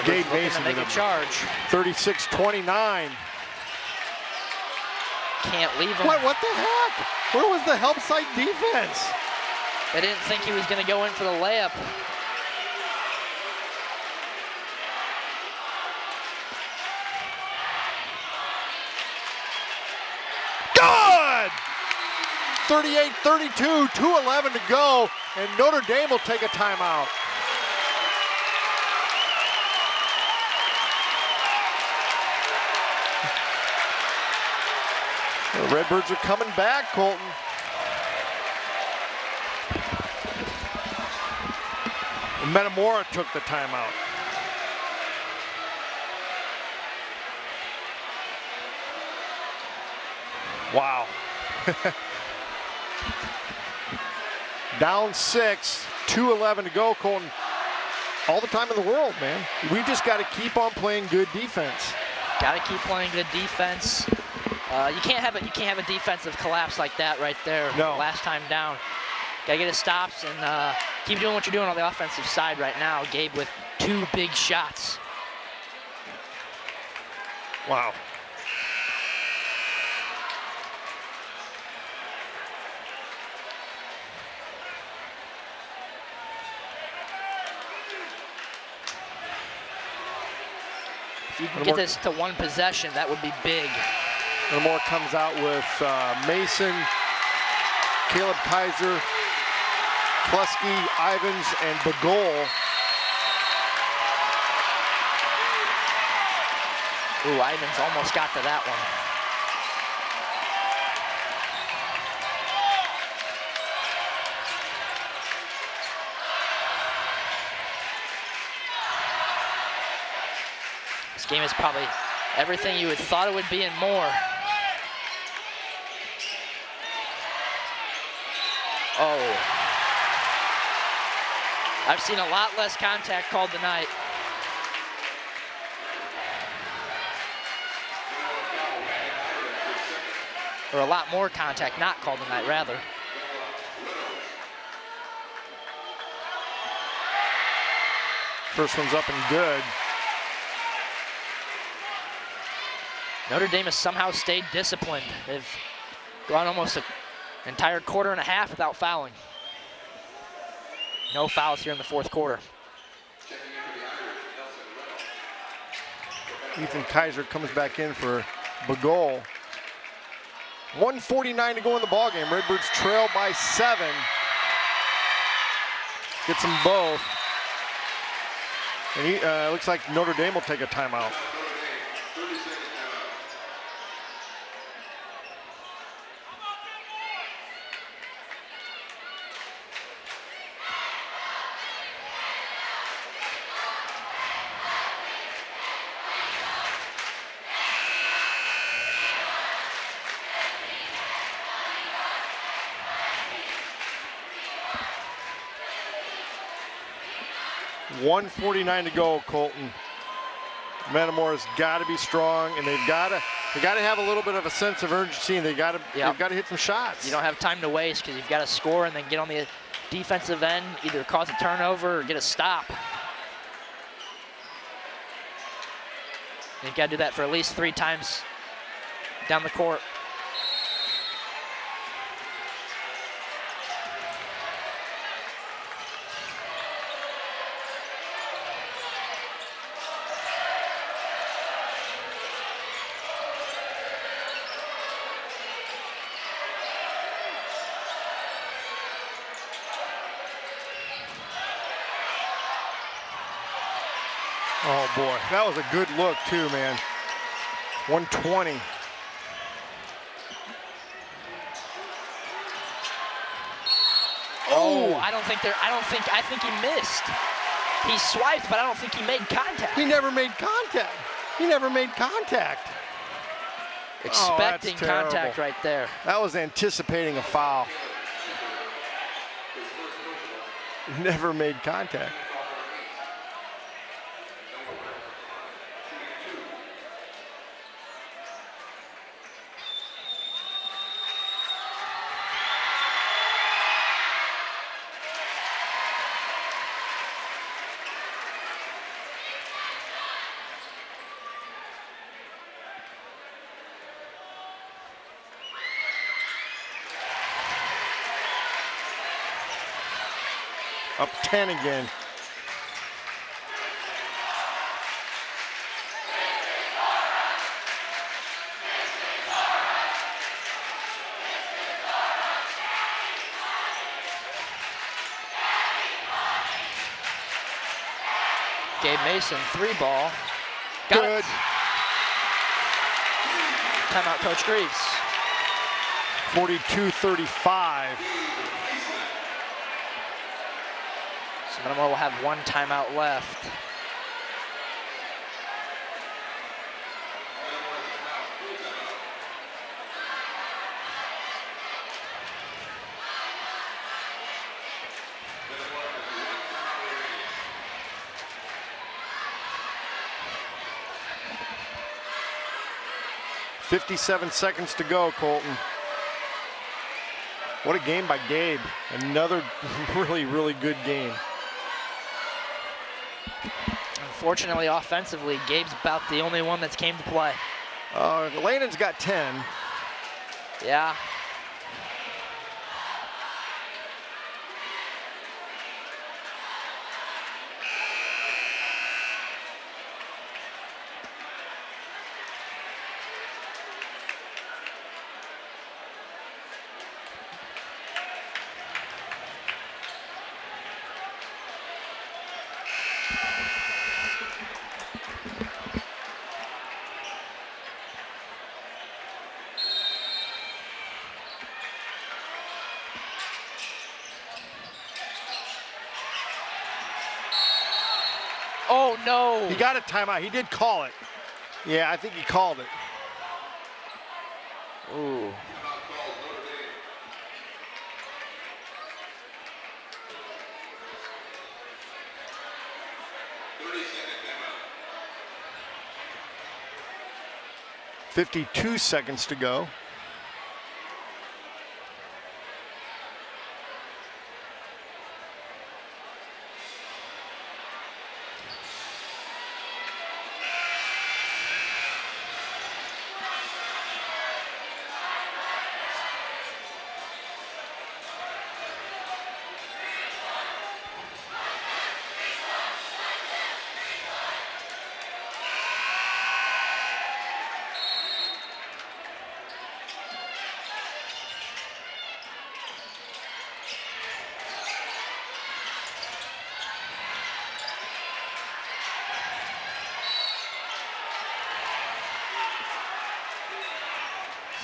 A: Gabe Mason
B: make a charge.
A: 36-29.
B: Can't leave him.
A: What the heck? Where was the help side defense?
B: They didn't think he was going to go in for the layup.
A: Good! 38-32, 2:11 to go, and Notre Dame will take a timeout. The Redbirds are coming back, Colton. Metamora took the timeout. Wow. Down 6, 2:11 to go, Colton. All the time in the world, man. We just got to keep on playing good defense.
B: Got to keep playing good defense. You can't have a defensive collapse like that right there.
A: No.
B: Last time down. Got to get his stops and keep doing what you're doing on the offensive side right now. Gabe with 2 big shots.
A: Wow.
B: If you can get this to one possession, that would be big.
A: Metamora comes out with Mason, Caleb Kaiser, Klusky, Ivins, and Bagol.
B: Ooh, Ivins almost got to that one. This game is probably everything you would thought it would be and more. Oh. I've seen a lot less contact called tonight. Or a lot more contact not called tonight, rather.
A: First one's up and good.
B: Notre Dame has somehow stayed disciplined. They've gone almost an entire quarter and a half without fouling. No fouls here in the fourth quarter.
A: Ethan Kaiser comes back in for Bagol. 1:49 to go in the ballgame. Redbirds trail by 7. Gets them both. And he looks like Notre Dame will take a timeout. .149 to go, Colton. Metamora's got to be strong, and they've got to have a little bit of a sense of urgency, and they've got to hit some shots.
B: You don't have time to waste because you've got to score and then get on the defensive end, either cause a turnover or get a stop. You've got to do that for at least 3 times down the court.
A: Oh boy, that was a good look too, man. 120.
B: Oh, I think he missed. He swiped, but I don't think he made contact.
A: He never made contact. He never made contact.
B: Expecting contact right there.
A: That was anticipating a foul. Never made contact. Up 10 again.
B: Gabe Mason, 3 ball.
A: Got Good.
B: Timeout, Coach Greaves.
A: 42-35.
B: Metamora will have 1 timeout left.
A: .57 seconds to go, Colton. What a game by Gabe. Another really, really good game.
B: Unfortunately, offensively, Gabe's about the only one that's came to play.
A: Landon's got 10.
B: Yeah. Oh, no.
A: He got a timeout. He did call it. Yeah, I think he called it.
B: Ooh.
A: $52 seconds to go.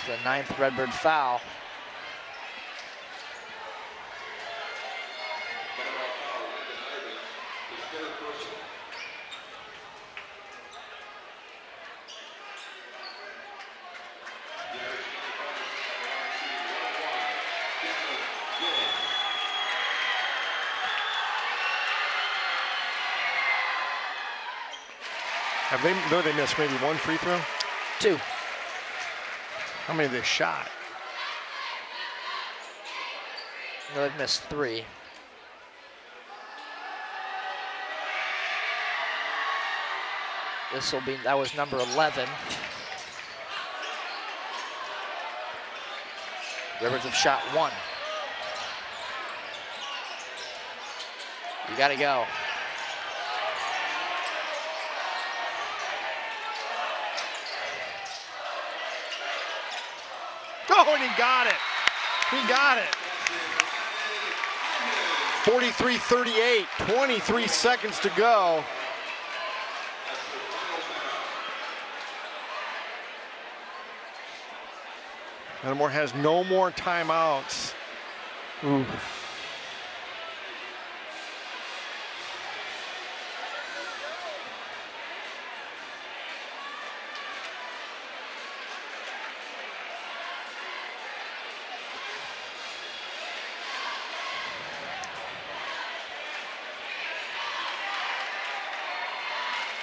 B: The 9th Redbird foul.
A: Have they? No, they missed maybe one free throw.
B: 2.
A: How many have they shot?
B: No, they've missed 3. This will be, that was number 11. Rivers have shot 1. You gotta go.
A: Oh, and he got it. He got it. 43-38, 23 seconds to go. Metamora has no more timeouts. Ooh.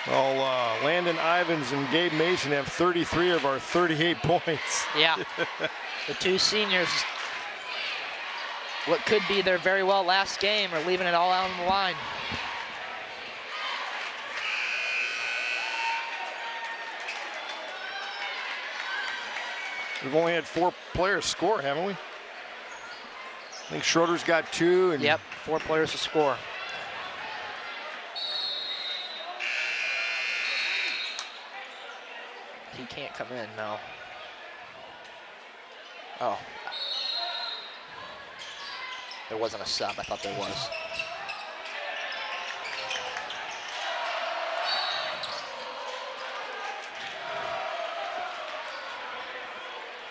A: Well, Landon Ivins and Gabe Mason have 33 of our 38 points.
B: Yeah. The 2 seniors, what could be their very well last game, are leaving it all out on the line.
A: We've only had 4 players score, haven't we? I think Schroeder's got 2. And
B: yep, 4 players to score. He can't come in, no. Oh. There wasn't a sub, I thought there was.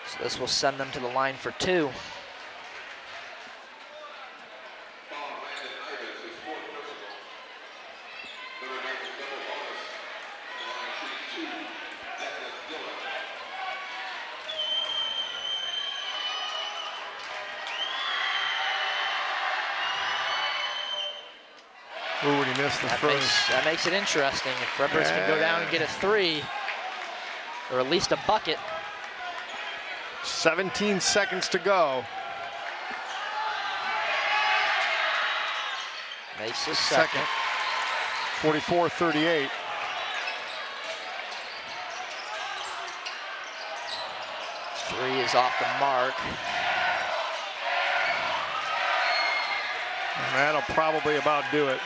B: So this will send them to the line for 2.
A: Ooh, when he missed the first.
B: That makes it interesting. If Redbirds can go down and get a 3, or at least a bucket.
A: 17 seconds to go.
B: Makes the second.
A: 44-38.
B: Three is off the mark.
A: And that'll probably about do it.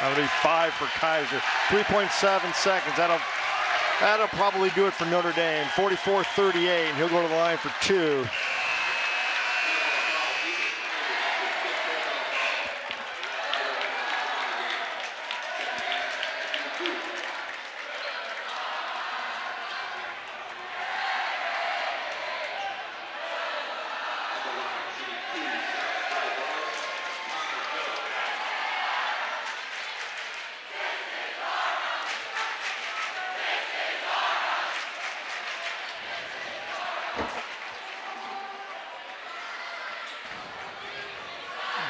A: That'll be 5 for Kaiser. 3.7 seconds. That'll probably do it for Notre Dame. 44-38, and he'll go to the line for 2.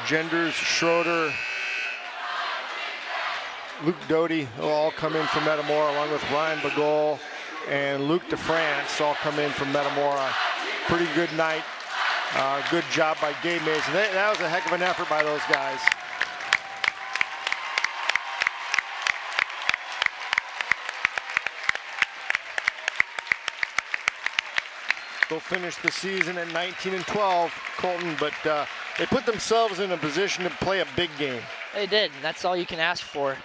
A: Genders, Schroeder, Luke Doty will all come in from Metamora, along with Ryan Bagol and Luke DeFrance all come in from Metamora. Pretty good night. Good job by Gabe Mason. That was a heck of an effort by those guys. They'll finish the season at 19-12, Colton, but they put themselves in a position to play a big game.
B: They did, and that's all you can ask for.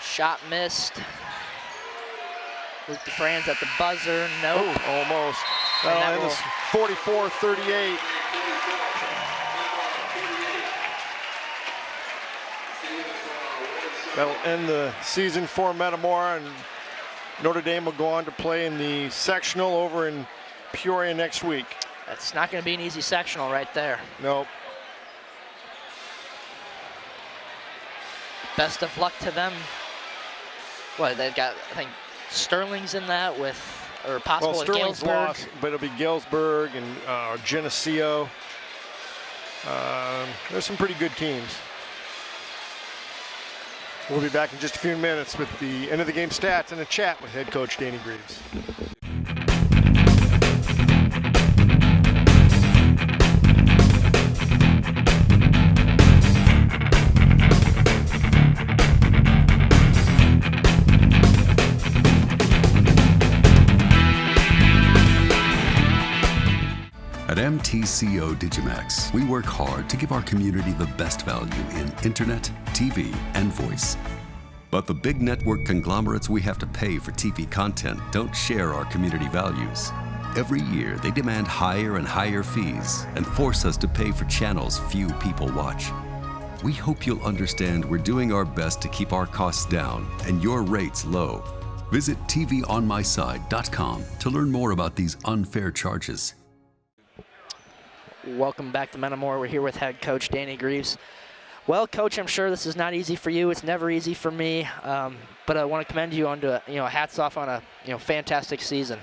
B: Shot missed. Luke DeFrance at the buzzer, nope.
A: Oh, almost. That'll end this 44-38. That'll end the season for Metamora, and Notre Dame will go on to play in the sectional over in Peoria next week.
B: That's not going to be an easy sectional right there.
A: Nope.
B: Best of luck to them. What, they've got, I think, Sterling's in that with, or possible
A: well, Sterling's
B: Galesburg.
A: lost, but it'll be Galesburg and Geneseo. There's some pretty good teams. We'll be back in just a few minutes with the end of the game stats and a chat with head coach Danny Greaves.
C: At MTCO digiMAX, we work hard to give our community the best value in internet, TV, and voice. But the big network conglomerates we have to pay for TV content don't share our community values. Every year, they demand higher and higher fees and force us to pay for channels few people watch. We hope you'll understand we're doing our best to keep our costs down and your rates low. Visit tvonmyside.com to learn more about these unfair charges.
B: Welcome back to Metamora. We're here with head coach Danny Greaves. Well, coach, I'm sure this is not easy for you. It's never easy for me, but I want to commend you on hats off on a fantastic season.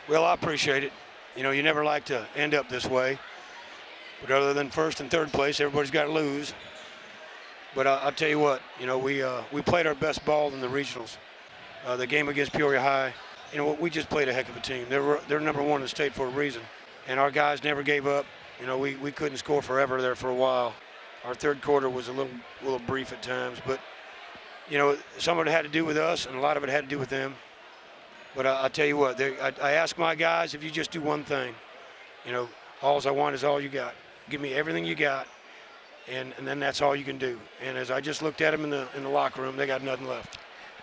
D: Well, I appreciate it. You never like to end up this way, but other than first and third place, everybody's got to lose. But I'll tell you what, we played our best ball in the regionals. The game against Peoria High, we just played a heck of a team. They're number one in the state for a reason. And our guys never gave up. We couldn't score forever there for a while. Our third quarter was a little brief at times, but some of it had to do with us, and a lot of it had to do with them. But I'll tell you what, I ask my guys, if you just do one thing, all I want is all you got. Give me everything you got, and then that's all you can do. And as I just looked at them in the locker room, they got nothing left.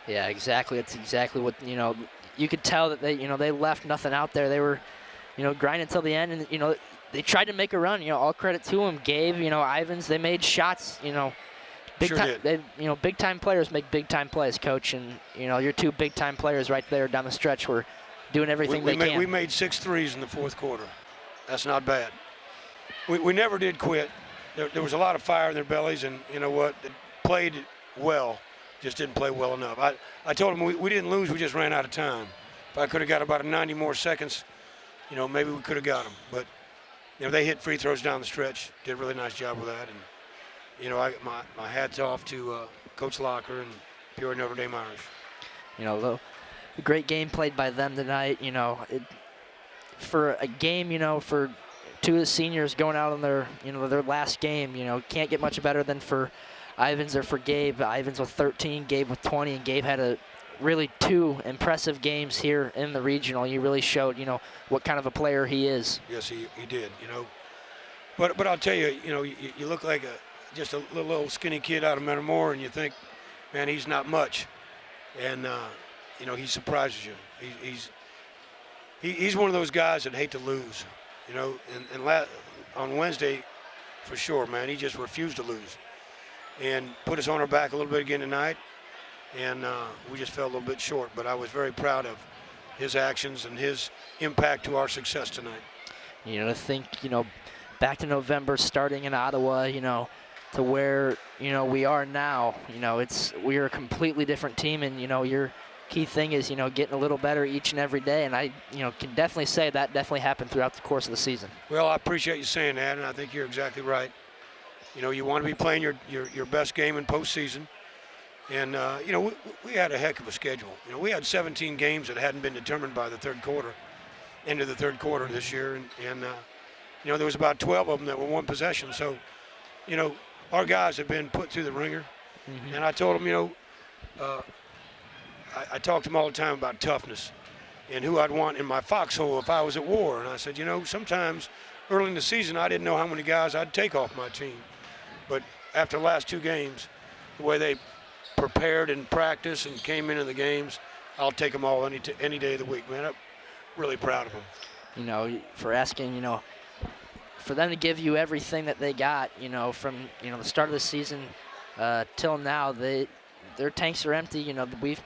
B: Yeah, exactly. It's exactly what you could tell that they left nothing out there. They were grinding until the end, and they tried to make a run. All credit to them. Gabe, Ivans, they made shots. Big
D: Sure
B: time.
D: did.
B: Big time players make big time plays, coach. And your two big time players right there down the stretch were doing everything they can.
D: We made 6 threes in the fourth quarter. That's not bad. We never did quit. There was a lot of fire in their bellies, and you know what? They played well, just didn't play well enough. I told them we didn't lose. We just ran out of time. If I could have got about 90 more seconds, maybe we could have got them. But they hit free throws down the stretch. Did a really nice job with that. And my hat's off to Coach Locker and Peoria Notre Dame Irish.
B: The great game played by them tonight. For a game, for two of the seniors going out on their last game, can't get much better than for Ivans or for Gabe. Ivans with 13, Gabe with 20, and Gabe had a really 2 impressive games here in the regional. You really showed, what kind of a player he is.
D: Yes, he did, But I'll tell you, you look like just a little skinny kid out of Metamora, and you think, man, he's not much. And, he surprises you. He's one of those guys that hate to lose, and on Wednesday, for sure, man, he just refused to lose and put us on our back a little bit again tonight. And we just fell a little bit short, but I was very proud of his actions and his impact to our success tonight.
B: To think, back to November, starting in Ottawa, to where, we are now, we're a completely different team, and, your key thing is, getting a little better each and every day, and I, can definitely say that definitely happened throughout the course of the season.
D: Well, I appreciate you saying that, and I think you're exactly right. You want to be playing your best game in postseason. And, we had a heck of a schedule. We had 17 games that hadn't been determined by the end of the third quarter this year. And there was about 12 of them that were one possession. So, our guys have been put through the ringer. Mm-hmm. And I told them, I talk to them all the time about toughness and who I'd want in my foxhole if I was at war. And I said, sometimes early in the season I didn't know how many guys I'd take off my team. But after the last 2 games, the way they prepared and practiced and came into the games, I'll take them all any day of the week, man. I'm really proud of them.
B: For asking, for them to give you everything that they got, from, the start of the season till now, their tanks are empty. We've,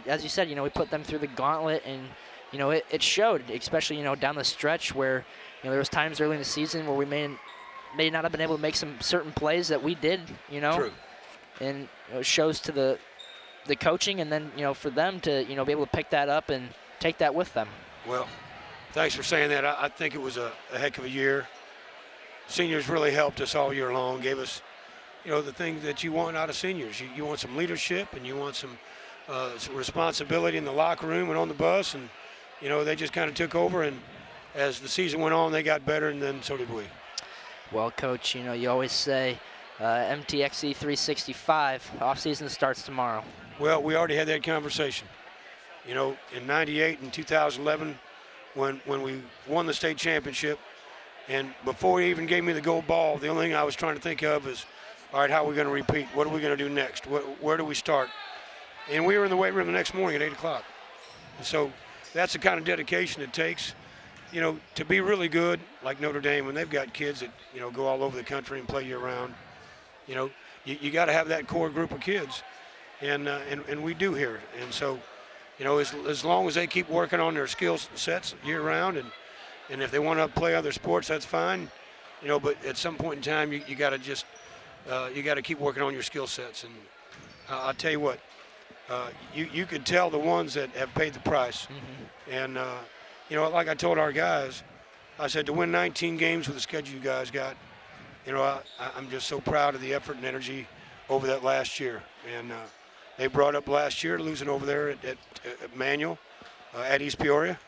B: as you said, we put them through the gauntlet, and, it showed, especially, down the stretch where, there was times early in the season where we may not have been able to make some certain plays that we did,
D: True.
B: And it shows to the coaching, and then, for them to, be able to pick that up and take that with them.
D: Well, thanks for saying that. I think it was a heck of a year. Seniors really helped us all year long, gave us, the things that you want out of seniors. You want some leadership, and you want some responsibility in the locker room and on the bus, and, they just kind of took over, and as the season went on, they got better, and then so did we. Well,
B: Coach, you always say, MTXE 365, off-season starts tomorrow.
D: Well, we already had that conversation. In 98 and 2011, when we won the state championship, and before he even gave me the gold ball, the only thing I was trying to think of is, all right, how are we going to repeat? What are we going to do next? Where do we start? And we were in the weight room the next morning at 8 o'clock. And so that's the kind of dedication it takes, to be really good, like Notre Dame, when they've got kids that, go all over the country and play year-round. You got to have that core group of kids, and we do here. And so, as long as they keep working on their skill sets year-round, and if they want to play other sports, that's fine. But at some point in time, you got to just you got to keep working on your skill sets. And I'll tell you what, you could tell the ones that have paid the price. Mm-hmm. And like I told our guys, I said, to win 19 games with the schedule you guys got, I'm just so proud of the effort and energy over that last year. And they brought up last year losing over there at Manual at East Peoria.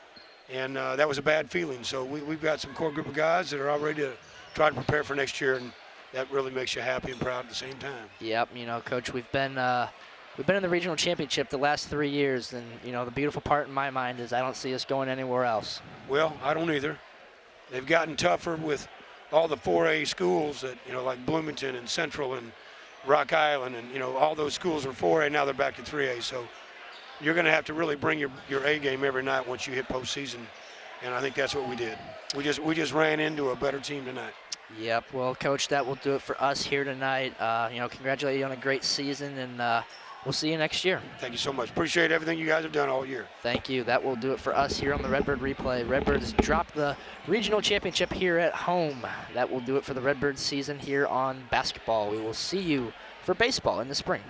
D: And that was a bad feeling. So we've got some core group of guys that are all ready to try to prepare for next year. And that really makes you happy and proud at the same time.
B: Yep, Coach, we've been in the regional championship the last 3 years. And, the beautiful part in my mind is I don't see us going anywhere else.
D: Well, I don't either. They've gotten tougher with all the 4A schools that, like Bloomington and Central and Rock Island, and, all those schools are 4A, now they're back to 3A. So you're going to have to really bring your A game every night once you hit postseason, and I think that's what we did. We just ran into a better team tonight.
B: Yep. Well, Coach, that will do it for us here tonight. Congratulate you on a great season, and we'll see you next year.
D: Thank you so much. Appreciate everything you guys have done all year.
B: Thank you. That will do it for us here on the Redbird Replay. Redbirds dropped the regional championship here at home. That will do it for the Redbirds season here on basketball. We will see you for baseball in the spring.